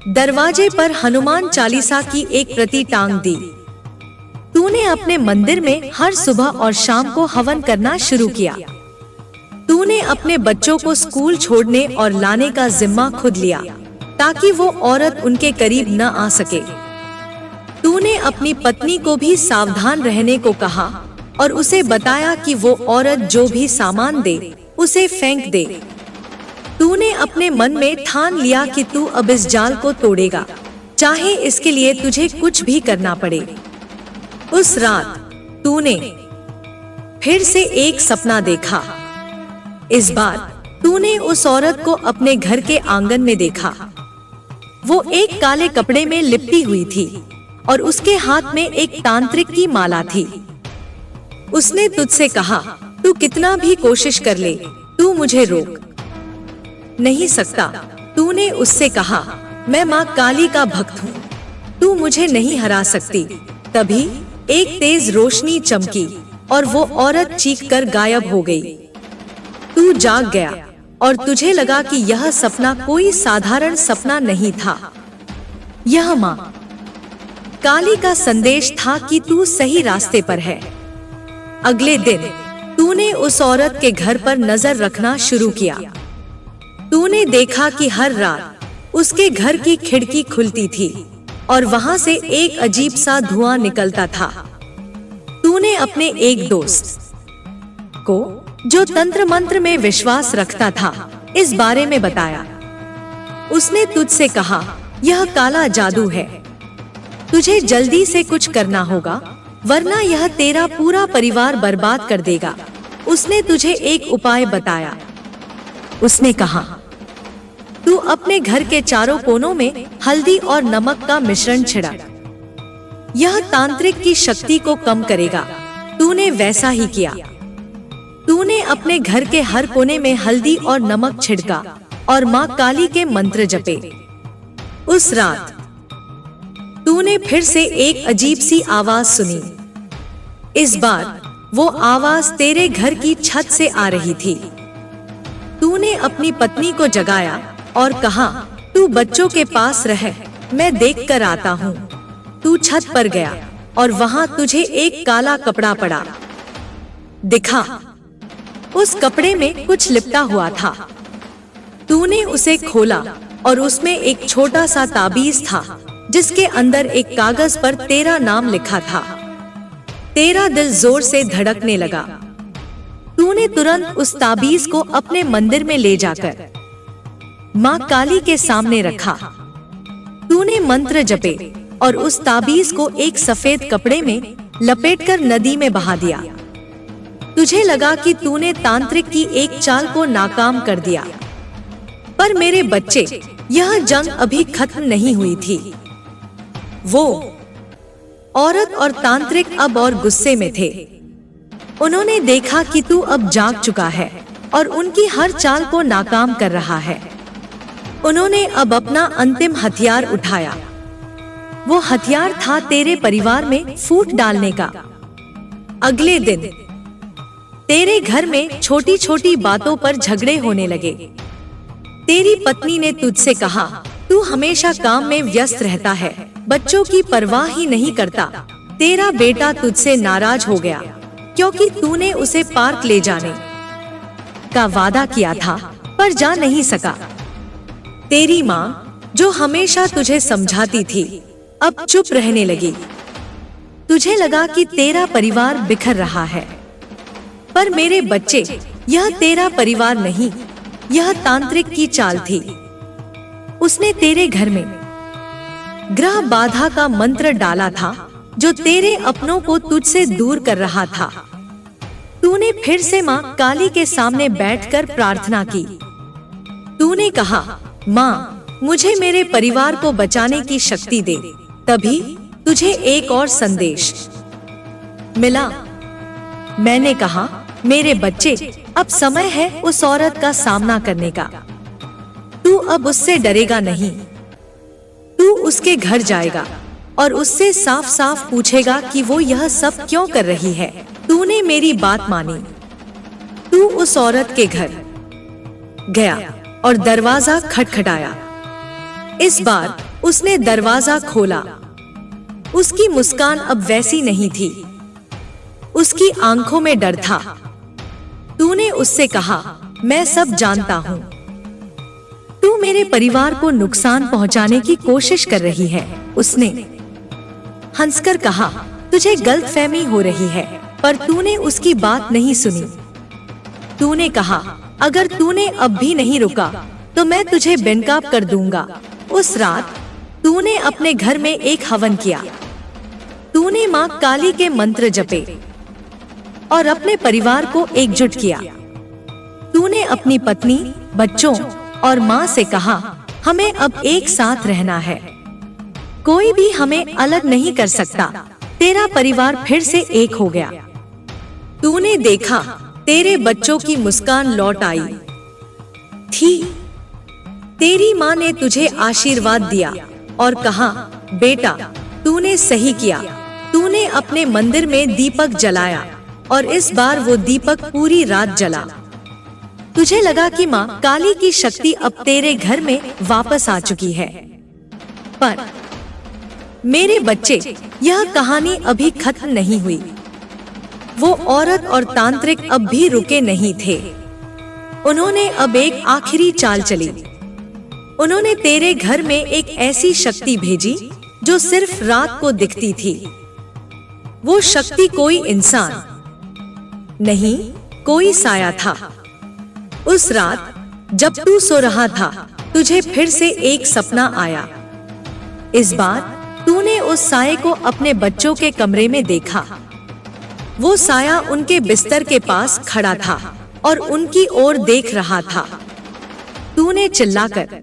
दरवाजे पर हनुमान चालीसा की एक प्रति टांग दी। तूने अपने मंदिर में हर सुबह और शाम को हवन करना शुरू किया। तूने अपने बच्चों को स्कूल छोड़ने और लाने का जिम्मा खुद लिया ताकि वो औरत उनके करीब न आ सके। तूने अपनी पत्नी को भी सावधान रहने को कहा और उसे बताया कि वो औरत जो भी सामान दे उसे फेंक दे। तूने अपने मन में ठान लिया कि तू अब इस जाल को तोड़ेगा, चाहे इसके लिए तुझे कुछ भी करना पड़े। उस रात तूने फिर से एक सपना देखा। इस बार तूने उस औरत को अपने घर के आंगन में देखा। वो एक काले कपड़े में लिपटी हुई थी और उसके हाथ में एक तांत्रिक की माला थी। उसने तुझसे कहा, तू कितना भी कोशिश कर ले, तू मुझे रोक नहीं सकता। तूने उससे कहा, मैं माँ काली का भक्त हूँ, तू मुझे नहीं हरा सकती। तभी एक तेज रोशनी चमकी और वो औरत चीखकर गायब हो गई। तू जाग गया और तुझे लगा कि यह सपना कोई साधारण सपना नहीं था। यह माँ काली का संदेश था कि तू सही रास्ते पर है। अगले दिन तूने उस औरत के घर पर नजर रखना शुरू किया। तूने देखा कि हर रात उसके घर की खिड़की खुलती थी और वहां से एक अजीब सा धुआं निकलता था। तूने अपने एक दोस्त को, जो तंत्र मंत्र में विश्वास रखता था, इस बारे में बताया। उसने तुझसे कहा, यह काला जादू है, तुझे जल्दी से कुछ करना होगा वरना यह तेरा पूरा परिवार बर्बाद कर देगा। उसने तुझे एक उपाय बताया। उसने कहा, तू अपने घर के चारों कोनों में हल्दी और नमक का मिश्रण छिड़क, यह तांत्रिक की शक्ति को कम करेगा। तूने वैसा ही किया। तूने अपने घर के हर कोने में हल्दी और नमक छिड़का और माँ काली के मंत्र जपे। उस रात तूने फिर से एक अजीब सी आवाज सुनी। इस बार वो आवाज तेरे घर की छत से आ रही थी। तूने अपनी पत्नी को जगाया और कहा, तू बच्चों के पास रह, मैं देख कर आता हूँ। तू छत पर गया और वहाँ तुझे एक काला कपड़ा पड़ा दिखा। उस कपड़े में कुछ लिपटा हुआ था। तूने उसे खोला और उसमें एक छोटा सा ताबीज था जिसके अंदर एक कागज पर तेरा नाम लिखा था। तेरा दिल जोर से धड़कने लगा। तूने तुरंत उस ताबीज को अपने मंदिर में ले जाकर माँ काली के सामने रखा। तूने मंत्र जपे और उस ताबीज को एक सफेद कपड़े में लपेटकर नदी में बहा दिया। तुझे लगा कि तूने तांत्रिक की एक चाल को नाकाम कर दिया, पर मेरे बच्चे, यह जंग अभी खत्म नहीं हुई थी। वो औरत और तांत्रिक अब और गुस्से में थे। उन्होंने देखा कि तू अब जाग चुका है और उनकी हर चाल को नाकाम कर रहा है। उन्होंने अब अपना अंतिम हथियार उठाया। वो हथियार था तेरे परिवार में फूट डालने का। अगले दिन तेरे घर में छोटी छोटी बातों पर झगड़े होने लगे। तेरी पत्नी ने तुझसे कहा, तू हमेशा काम में व्यस्त रहता है, बच्चों की परवाह ही नहीं करता। तेरा बेटा तुझसे नाराज हो गया क्योंकि तूने उसे पार्क ले जाने का वादा किया था पर जा नहीं सका। तेरी माँ जो हमेशा तुझे समझाती थी अब चुप रहने लगी। तुझे लगा कि तेरा परिवार बिखर रहा है, पर मेरे बच्चे, यह तेरा परिवार नहीं, यह तांत्रिक की चाल थी। उसने तेरे घर में ग्रह बाधा का मंत्र डाला था जो तेरे अपनों को तुझसे दूर कर रहा था। तूने फिर से माँ काली के सामने बैठकर प्रार्थना की। तूने कहा, माँ मुझे मेरे परिवार को बचाने की शक्ति दे। तभी तुझे एक और संदेश मिला। मैंने कहा, मेरे बच्चे, अब समय है उस औरत का सामना करने का। तू अब उससे डरेगा नहीं। तू उसके घर जाएगा और उससे साफ साफ पूछेगा कि वो यह सब क्यों कर रही है। तूने मेरी बात मानी। तू उस औरत के घर गया और दरवाजा खटखटाया। इस बार उसने दरवाजा खोला। उसकी मुस्कान अब वैसी नहीं थी। उसकी आंखों में डर था। तूने उससे कहा, मैं सब जानता हूँ। तू मेरे परिवार को नुकसान पहुँचाने की कोशिश कर रही है। उसने हंसकर कहा, तुझे गलतफहमी हो रही है, पर तूने उसकी बात नहीं सुनी। तूने कहा, अगर तूने अब भी नहीं रुका तो मैं तुझे बेनकाब कर दूंगा। उस रात तूने अपने घर में एक हवन किया। तूने माँ काली के मंत्र जपे और अपने परिवार को एकजुट किया। तूने अपनी पत्नी, बच्चों और माँ से कहा, हमें अब एक साथ रहना है। कोई भी हमें अलग नहीं कर सकता। तेरा परिवार फिर से एक हो गया। तूने देखा, तेरे बच्चों की मुस्कान लौट आई थी। तेरी माँ ने तुझे आशीर्वाद दिया और कहा, बेटा तूने सही किया। तूने अपने मंदिर में दीपक जलाया और इस बार वो दीपक पूरी रात जला। तुझे लगा कि माँ काली की शक्ति अब तेरे घर में वापस आ चुकी है। पर मेरे बच्चे, यह कहानी अभी खत्म नहीं हुई। वो औरत और तांत्रिक अब भी रुके नहीं थे। उन्होंने अब एक आखिरी चाल चली। उन्होंने तेरे घर में एक ऐसी शक्ति भेजी जो सिर्फ रात को दिखती थी। वो शक्ति कोई इंसान नहीं, कोई साया था। उस रात जब तू सो रहा था, तुझे फिर से एक सपना आया। इस बार तूने उस साये को अपने बच्चों के कमरे में देखा। वो साया उनके बिस्तर के पास खड़ा था और उनकी ओर देख रहा था। तूने चिल्लाकर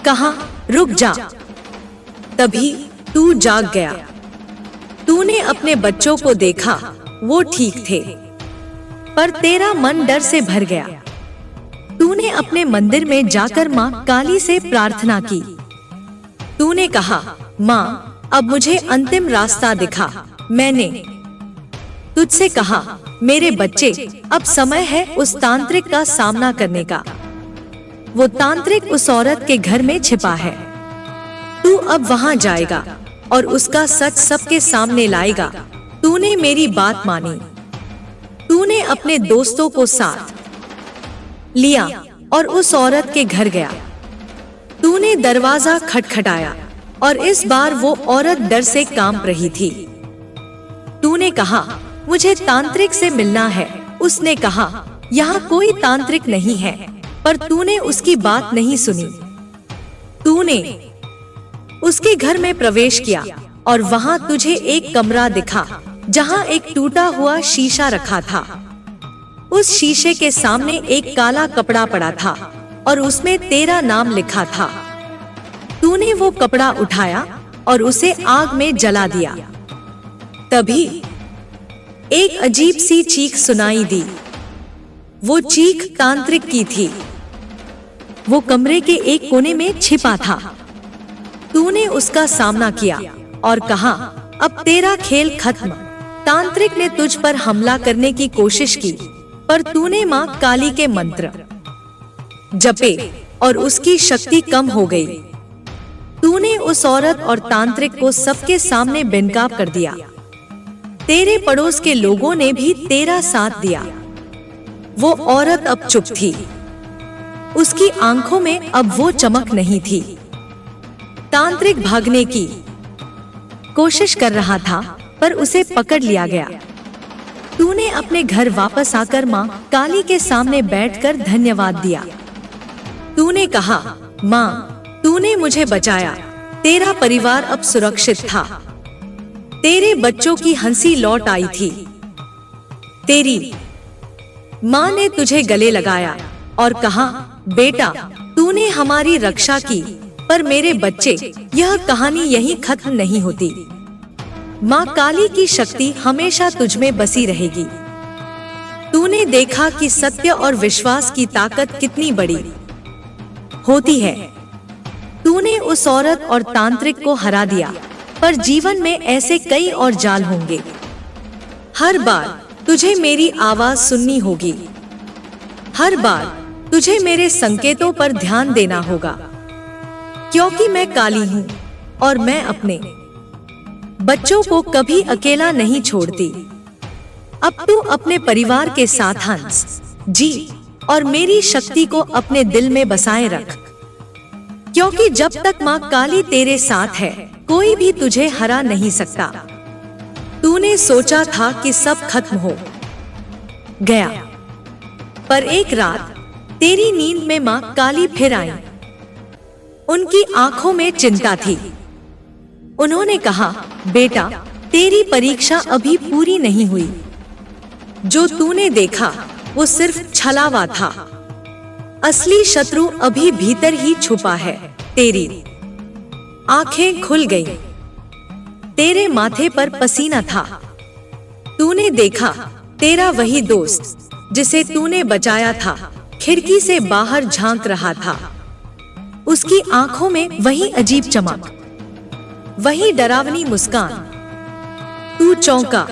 कहा, रुक जा। तभी तू जाग गया। तूने अपने बच्चों को देखा, वो ठीक थे, पर तेरा मन डर से भर गया। तूने अपने मंदिर में जाकर माँ काली से प्रार्थना की। तूने कहा, माँ अब मुझे अंतिम रास्ता दिखा। मैंने तुझसे कहा, मेरे बच्चे, अब समय है उस तांत्रिक का सामना करने का। वो तांत्रिक उस औरत के घर में छिपा है। तू अब वहां जाएगा और उसका सच सबके सामने लाएगा। तूने मेरी बात मानी। तूने अपने दोस्तों को साथ लिया और उस औरत के घर गया। तूने दरवाजा खटखटाया और इस बार वो औरत डर से कांप रही थी। तूने कहा, मुझे तांत्रिक से मिलना है। उसने कहा, यहाँ कोई तांत्रिक नहीं है, पर तूने उसकी बात नहीं सुनी। तूने उसके घर में प्रवेश किया और वहाँ तुझे एक कमरा दिखा जहाँ एक टूटा हुआ शीशा रखा था। उस शीशे के सामने एक काला कपड़ा पड़ा था और उसमें तेरा नाम लिखा था। तूने वो कपड़ा उठाया और उसे आग में जला दिया। तभी एक अजीब सी चीख सुनाई दी। वो चीख तांत्रिक की थी। वो कमरे के एक कोने में छिपा था। तूने उसका सामना किया और कहा, अब तेरा खेल खत्म। तांत्रिक ने तुझ पर हमला करने की कोशिश की, पर तूने मां काली के मंत्र जपे और उसकी शक्ति कम हो गई। तूने उस औरत और तांत्रिक को सबके सामने बेनकाब कर दिया। तेरे पड़ोस के लोगों ने भी तेरा साथ दिया। वो औरत अब चुप थी। उसकी आंखों में अब वो चमक नहीं थी। तांत्रिक भागने की कोशिश कर रहा था, पर उसे पकड़ लिया गया। तूने अपने घर वापस आकर मां काली के सामने बैठकर धन्यवाद दिया। तूने कहा, मां, तूने मुझे बचाया। तेरा परिवार अब सुरक्षित था। तेरे बच्चों की हंसी लौट आई थी। तेरी मां ने तुझे गले लगाया और कहा, बेटा, तूने हमारी रक्षा की, पर मेरे बच्चे, यह कहानी यहीं खत्म नहीं होती। मां काली की शक्ति हमेशा तुझ में बसी रहेगी। तूने देखा कि सत्य और विश्वास की ताकत कितनी बड़ी होती है। तूने उस औरत और तांत्रिक को हरा दिया, पर जीवन में ऐसे कई और जाल होंगे। हर बार तुझे मेरी आवाज सुननी होगी। हर बार तुझे मेरे संकेतों पर ध्यान देना होगा, क्योंकि मैं काली हूँ और मैं अपने बच्चों को कभी अकेला नहीं छोड़ती। अब तू अपने परिवार के साथ हंस, जी और मेरी शक्ति को अपने दिल में बसाए रख, क्योंकि जब तक मां काली तेरे साथ है, कोई भी तुझे हरा नहीं सकता। तूने सोचा था कि सब खत्म हो गया, पर एक रात तेरी नींद में मां काली फिर आई। उनकी आंखों में चिंता थी। उन्होंने कहा, बेटा, तेरी परीक्षा अभी पूरी नहीं हुई। जो तूने देखा वो सिर्फ छलावा था। असली शत्रु अभी भीतर ही छुपा है। तेरी आंखें खुल गईं। तेरे माथे पर पसीना था। तूने देखा तेरा वही दोस्त जिसे तूने बचाया था, खिड़की से बाहर झांक रहा था। उसकी आंखों में वही अजीब चमक, वही डरावनी मुस्कान। तू चौंका।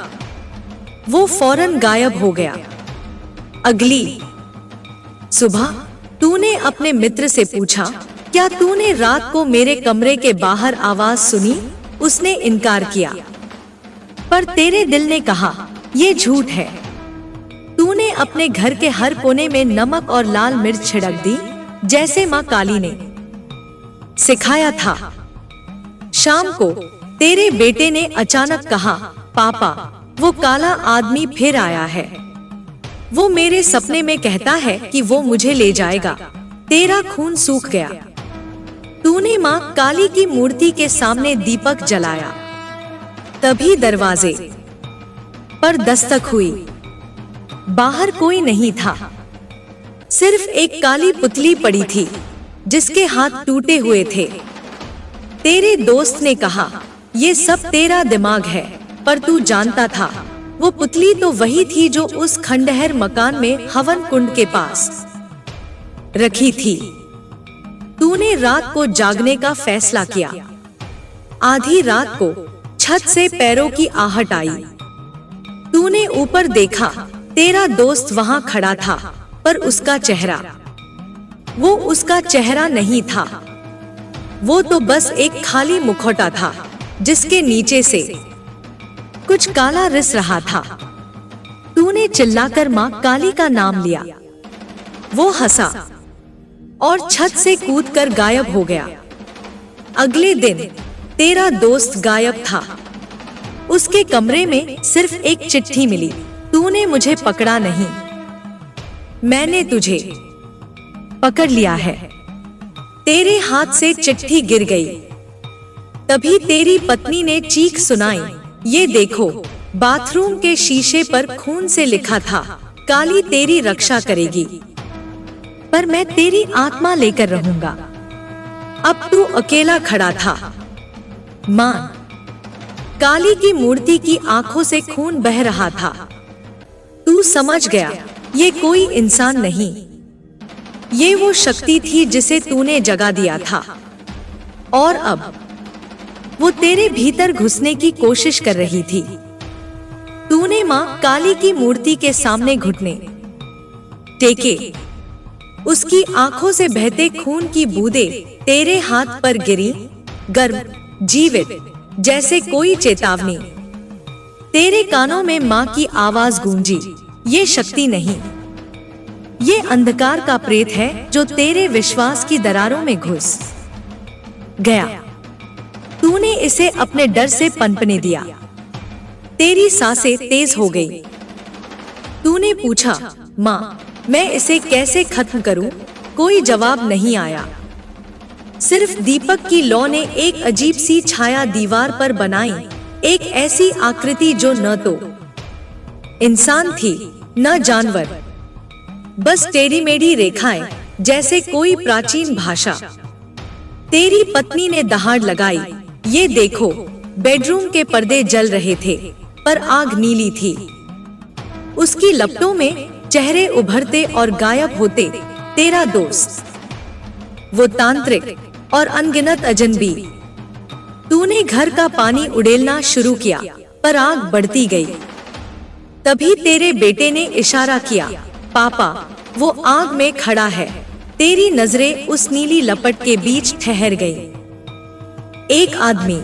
वो फौरन गायब हो गया। अगली सुबह तूने अपने मित्र से पूछा, क्या तूने रात को मेरे कमरे के बाहर आवाज सुनी? उसने इनकार किया, पर तेरे दिल ने कहा, ये झूठ है। तूने अपने घर के हर कोने में नमक और लाल मिर्च छिड़क दी, जैसे मां काली ने सिखाया था। शाम को तेरे बेटे ने अचानक कहा, पापा, वो काला आदमी फिर आया है। वो मेरे सपने में कहता है कि वो मुझे ले जाएगा। तेरा खून सूख गया। तूने मां काली की मूर्ति के सामने दीपक जलाया। तभी दरवाजे पर दस्तक हुई। बाहर कोई नहीं था, सिर्फ एक काली पुतली पड़ी थी जिसके हाथ टूटे हुए थे। तेरे दोस्त ने कहा, ये सब तेरा दिमाग है, पर तू जानता था वो पुतली तो वही थी जो उस खंडहर मकान में हवन कुंड के पास रखी थी। तूने रात को जागने का फैसला किया। आधी रात को छत से पैरों की आहट आई। तूने ऊपर देखा, तेरा दोस्त वहां खड़ा था, पर उसका चेहरा, वो उसका चेहरा नहीं था। वो तो बस एक खाली मुखौटा था जिसके नीचे से कुछ काला रिस रहा था। तूने चिल्लाकर मां काली का नाम लिया। वो हंसा और छत से कूदकर गायब हो गया। अगले दिन तेरा दोस्त गायब था। उसके कमरे में सिर्फ एक चिट्ठी मिली, तूने मुझे पकड़ा नहीं, मैंने तुझे पकड़ लिया है। तेरे हाथ से चिट्ठी गिर गई। तभी तेरी पत्नी ने चीख सुनाई, ये देखो, बाथरूम के शीशे पर खून से लिखा था, काली तेरी रक्षा करेगी, पर मैं तेरी आत्मा लेकर रहूंगा। अब तू अकेला खड़ा था। मां काली की मूर्ति की आंखों से खून बह रहा था। तू समझ गया ये कोई इंसान नहीं, ये वो शक्ति थी जिसे तूने जगा दिया था, और अब वो तेरे भीतर घुसने की कोशिश कर रही थी। तूने माँ काली की मूर्ति के सामने घुटने टेके, उसकी आंखों से बहते खून की बूंदें तेरे हाथ पर गिरी, गर्म, जीवित, जैसे कोई चेतावनी। तेरे कानों में माँ की आवाज गूंजी, ये शक्ति नहीं, ये अंधकार का प्रेत है जो तेरे विश्वास की दरारों में घुस गया। तूने इसे अपने डर से पनपने दिया। तेरी सांसें तेज हो गई। तूने पूछा, माँ, मैं इसे कैसे खत्म करूं? कोई जवाब नहीं आया। सिर्फ दीपक की लौ ने एक अजीब सी छाया दीवार पर बनाई, एक ऐसी आकृति जो न तो इंसान थी न जानवर, बस टेढ़ी मेढ़ी रेखाएं, जैसे कोई प्राचीन भाषा। तेरी पत्नी ने दहाड़ लगाई, ये देखो। बेडरूम के पर्दे जल रहे थे, पर आग नीली थी। उसकी लपटों में चेहरे उभरते और गायब होते। तेरा दोस्त, वो तांत्रिक और अनगिनत अजनबी। तूने घर का पानी उड़ेलना शुरू किया, पर आग बढ़ती गई। तभी तेरे बेटे ने इशारा किया, पापा, वो आग में खड़ा है। तेरी नजरें उस नीली लपट के बीच ठहर गई। एक आदमी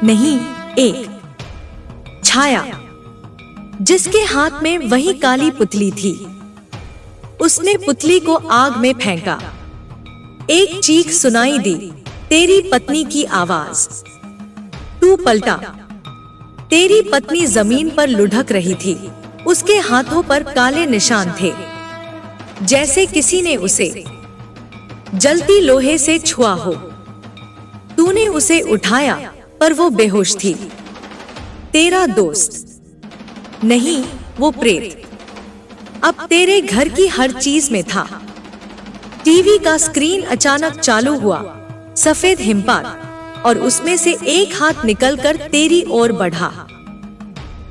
नहीं, एक छाया, जिसके हाथ में वही काली पुतली थी। उसने पुतली को आग में फेंका। एक चीख सुनाई दी, तेरी पत्नी की आवाज। तू पलटा। तेरी पत्नी जमीन पर लुढ़क रही थी। उसके हाथों पर काले निशान थे, जैसे किसी ने उसे जलती लोहे से छुआ हो। तूने उसे उठाया, पर वो बेहोश थी। तेरा दोस्त नहीं, वो प्रेत अब तेरे घर की हर चीज में था। टीवी का स्क्रीन अचानक चालू हुआ, सफेद हिमपात, और उसमें से एक हाथ निकलकर तेरी ओर बढ़ा।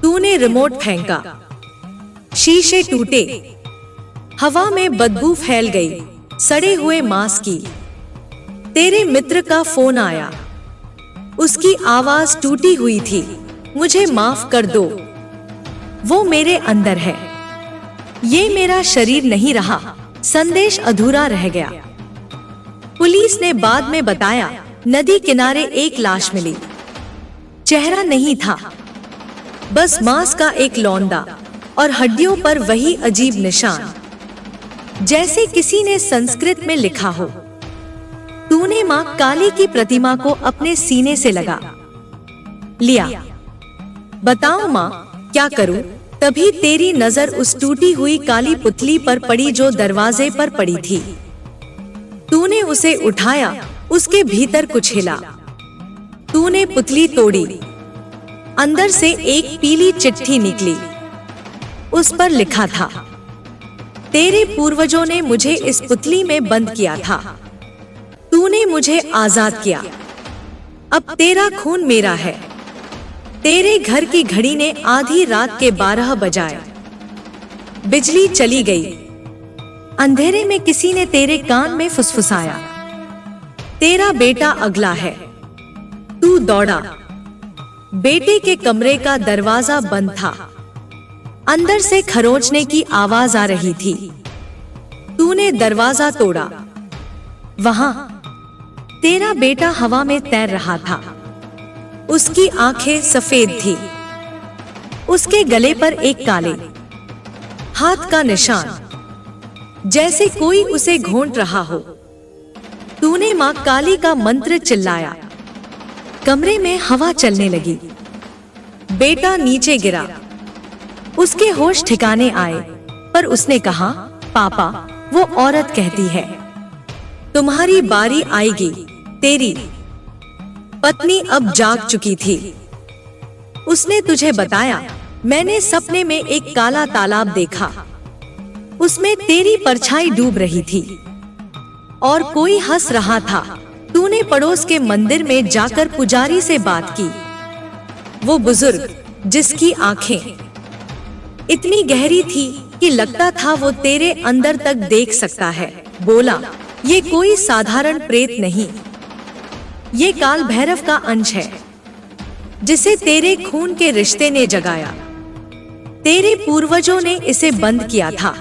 तूने रिमोट फेंका, शीशे टूटे, हवा में बदबू फैल गई, सड़े हुए मांस की। तेरे मित्र का फोन आया। उसकी आवाज टूटी हुई थी, मुझे माफ कर दो, वो मेरे अंदर है, ये मेरा शरीर नहीं रहा। संदेश अधूरा रह गया। पुलिस ने बाद में बताया, नदी किनारे एक लाश मिली। चेहरा नहीं था, बस मांस का एक लौंदा, और हड्डियों पर वही अजीब निशान, जैसे किसी ने संस्कृत में लिखा हो। तूने मां काली की प्रतिमा को अपने सीने से लगा लिया। बताओ मां, क्या करूं? तभी तेरी नजर उस टूटी हुई काली पुतली पर पड़ी जो दरवाजे पर पड़ी थी। तूने उसे उठाया, उसके भीतर कुछ हिला। तूने पुतली तोड़ी। अंदर से एक पीली चिट्ठी निकली। उस पर लिखा था, तेरे पूर्वजों ने मुझे इस पुतली में बंद किया था। तूने मुझे आजाद किया। अब तेरा खून मेरा है। तेरे घर की घड़ी ने आधी रात के 12 बजाए। बिजली चली गई। अंधेरे में किसी ने तेरे कान में फुसफुसाया, तेरा बेटा अगला है। तू दौड़ा। बेटे के कमरे का दरवाजा बंद था। अंदर से खरोंचने की आवाज आ रही थी। तूने दरवाजा तोड़ा। वहां तेरा बेटा हवा में तैर रहा था। उसकी आंखें सफेद थी। उसके गले पर एक काले हाथ का निशान, जैसे कोई उसे घोंट रहा हो। तूने मां काली का मंत्र चिल्लाया। कमरे में हवा चलने लगी। बेटा नीचे गिरा। उसके होश ठिकाने आए, पर उसने कहा, पापा, वो औरत कहती है तुम्हारी बारी आएगी। तेरी पत्नी अब जाग चुकी थी। उसने तुझे बताया, मैंने सपने में एक काला तालाब देखा। उसमें तेरी परछाई डूब रही थी और कोई हंस रहा था। तूने पड़ोस के मंदिर में जाकर पुजारी से बात की। वो बुजुर्ग, जिसकी आंखें इतनी गहरी थी कि लगता था वो तेरे अंदर तक देख सकता है। बोला, ये कोई साधारण प्रेत नहीं, ये काल भैरव का अंश है, जिसे तेरे खून के रिश्ते ने जगाया। तेरे पूर्वजों ने इसे बंद किया था,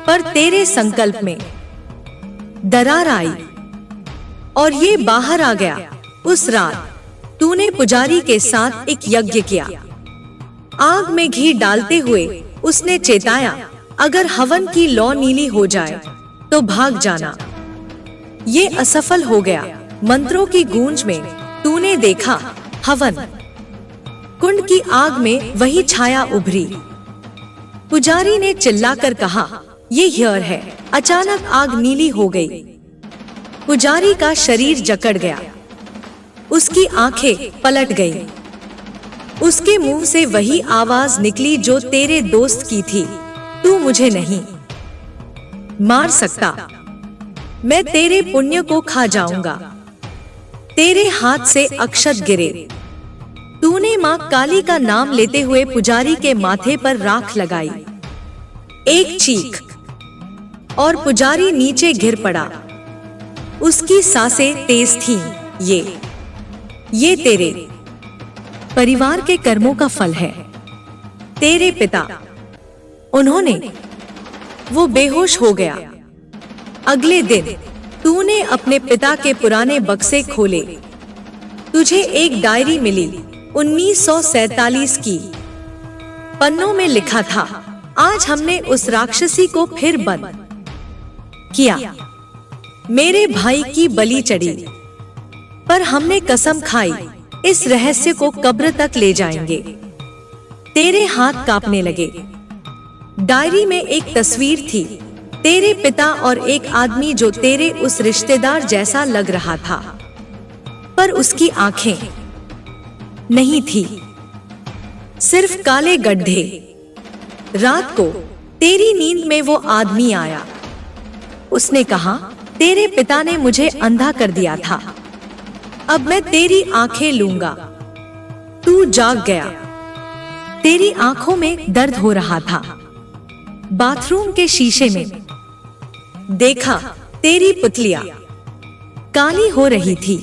पर तेरे संकल्प में दरार आई और ये बाहर आ गया। उस रात तूने पुजारी के साथ एक यज्ञ किया। आग में घी डालते हुए उसने चेताया, अगर हवन की लौ नीली हो जाए तो भाग जाना। ये असफल हो गया। मंत्रों की गूंज में तूने देखा, हवन कुंड की आग में वही छाया उभरी। पुजारी ने चिल्लाकर कहा, ये हीर है। अचानक आग नीली हो गई। पुजारी का शरीर जकड़ गया, उसकी आंखें पलट गईं। उसके मुंह से वही आवाज निकली जो तेरे दोस्त की थी, तू मुझे नहीं मार सकता, मैं तेरे पुण्य को खा जाऊंगा। तेरे हाथ से अक्षत गिरे। तूने मां काली का नाम लेते हुए पुजारी के माथे पर राख लगाई। एक चीख और पुजारी नीचे गिर पड़ा। उसकी सांसें तेज थीं। ये तेरे परिवार के कर्मों का फल है। तेरे पिता, उन्होंने, वो बेहोश हो गया। अगले दिन तूने अपने पिता के पुराने बक्से खोले। तुझे एक डायरी मिली, 1947 की। पन्नों में लिखा था, आज हमने उस राक्षसी को फिर बंद किया। मेरे भाई की बलि चढ़ी, पर हमने कसम खाई, इस रहस्य को कब्र तक ले जाएंगे। तेरे हाथ कांपने लगे। डायरी में एक तस्वीर थी, तेरे पिता और एक आदमी जो तेरे उस रिश्तेदार जैसा लग रहा था, पर उसकी आंखें नहीं थी, सिर्फ काले गड्ढे। रात को तेरी नींद में वो आदमी आया। उसने कहा, तेरे पिता ने मुझे अंधा कर दिया था, अब मैं तेरी आंखें लूंगा। तू जाग गया। तेरी आंखों में दर्द हो रहा था। बाथरूम के शीशे में देखा, तेरी पुतलियां काली हो रही थी।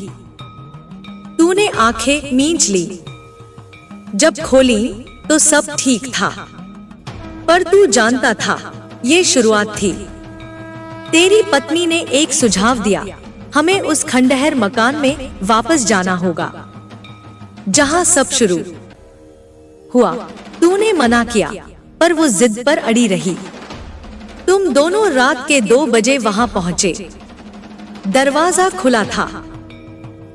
तूने आंखें मींच ली। जब खोली तो सब ठीक था, पर तू जानता था ये शुरुआत थी। तेरी पत्नी ने एक सुझाव दिया, हमें उस खंडहर मकान में वापस जाना होगा जहां सब शुरू हुआ। तूने मना किया, पर वो जिद पर अड़ी रही। तुम दोनों रात के 2 बजे वहां पहुंचे। दरवाजा खुला था,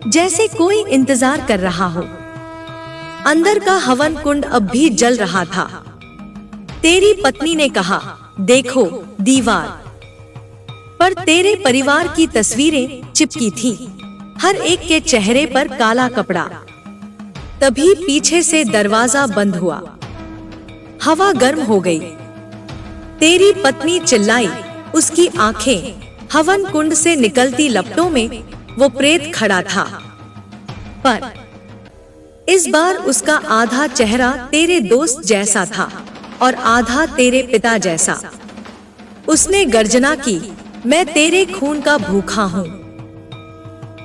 जैसे कोई इंतजार कर रहा हो। अंदर का हवन कुंड अब भी जल रहा था। तेरी पत्नी ने कहा, देखो दीवार पर तेरे परिवार की तस्वीरें चिपकी थीं, हर एक के चेहरे पर काला कपड़ा। तभी पीछे से दरवाजा बंद हुआ। हवा गर्म हो गई। तेरी पत्नी चिल्लाई। उसकी आंखें हवन कुंड से निकलती लपटों में वो प्रेत खड़ा था, पर इस बार उसका आधा चेहरा तेरे दोस्त जैसा था और आधा तेरे पिता जैसा। उसने गर्जना की, मैं तेरे खून का भूखा हूँ।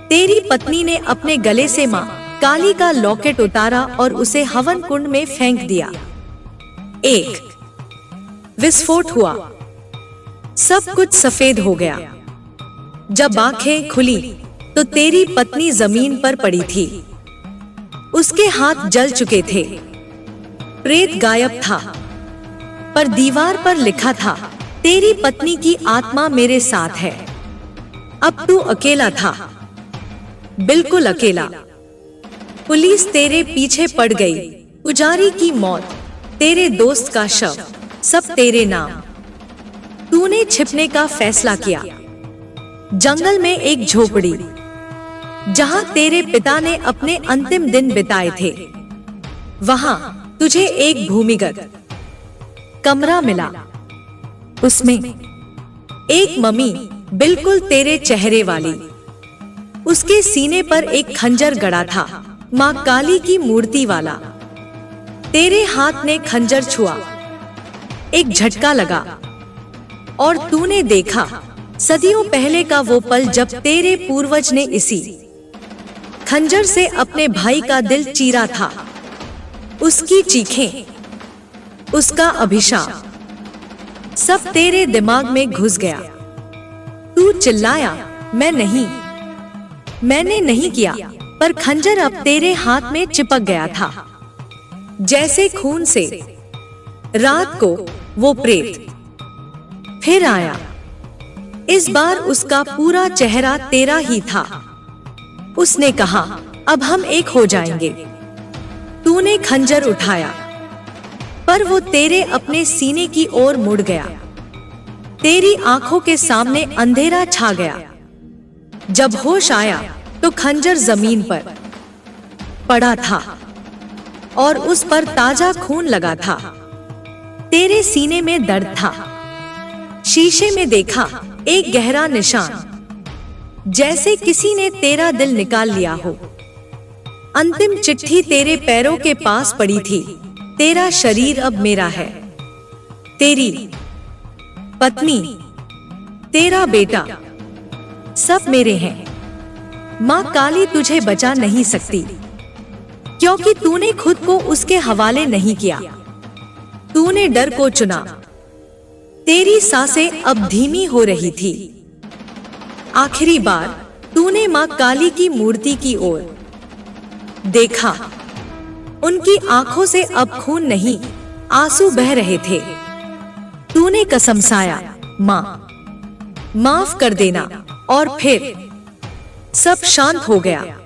तेरी पत्नी ने अपने गले से मां काली का लॉकेट उतारा और उसे हवन कुंड में फेंक दिया। एक विस्फोट हुआ। सब कुछ सफेद हो गया। जब आंखें खुली तो तेरी पत्नी जमीन पर पड़ी थी। उसके हाथ जल चुके थे। प्रेत गायब था, पर दीवार पर लिखा था, तेरी पत्नी की आत्मा मेरे साथ है। अब तू अकेला था, बिल्कुल अकेला। पुलिस तेरे पीछे पड़ गई। पुजारी की मौत, तेरे दोस्त का शव, सब तेरे नाम। तूने छिपने का फैसला किया। जंगल में एक झोपड़ी, जहां तेरे पिता ने अपने अंतिम दिन बिताए थे। वहां तुझे एक भूमिगत कमरा मिला। उसमें एक मम्मी, बिल्कुल तेरे चेहरे वाली। उसके सीने पर एक खंजर गड़ा था, मां काली की मूर्ति वाला। तेरे हाथ ने खंजर छुआ। एक झटका लगा, और तूने देखा सदियों पहले का वो पल जब तेरे पूर्वज ने इसी खंजर से अपने भाई का दिल चीरा था। उसकी चीखें, उसका अभिशाप सब तेरे दिमाग में घुस गया। तू चिल्लाया, मैंने नहीं किया, पर खंजर अब तेरे हाथ में चिपक गया था जैसे खून से। रात को वो प्रेत फिर आया। इस बार उसका पूरा चेहरा तेरा ही था। उसने कहा, अब हम एक हो जाएंगे। तूने खंजर उठाया, पर वो तेरे अपने सीने की ओर मुड़ गया। तेरी आंखों के सामने अंधेरा छा गया। जब होश आया तो खंजर जमीन पर पड़ा था और उस पर ताजा खून लगा था। तेरे सीने में दर्द था। शीशे में देखा एक गहरा निशान, जैसे किसी ने तेरा दिल निकाल लिया हो। अंतिम चिट्ठी तेरे पैरों के पास पड़ी थी। तेरा शरीर अब मेरा है, तेरी पत्नी, तेरा बेटा, सब मेरे हैं। माँ काली तुझे बचा नहीं सकती, क्योंकि तूने खुद को उसके हवाले नहीं किया। तूने डर को चुना। तेरी सांसें अब धीमी हो रही थी। आखिरी बार तूने माँ काली की मूर्ति की ओर देखा। उनकी आंखों से अब खून नहीं, आंसू बह रहे थे। तूने कसमसाया, माँ माफ कर देना, और फिर सब शांत हो गया।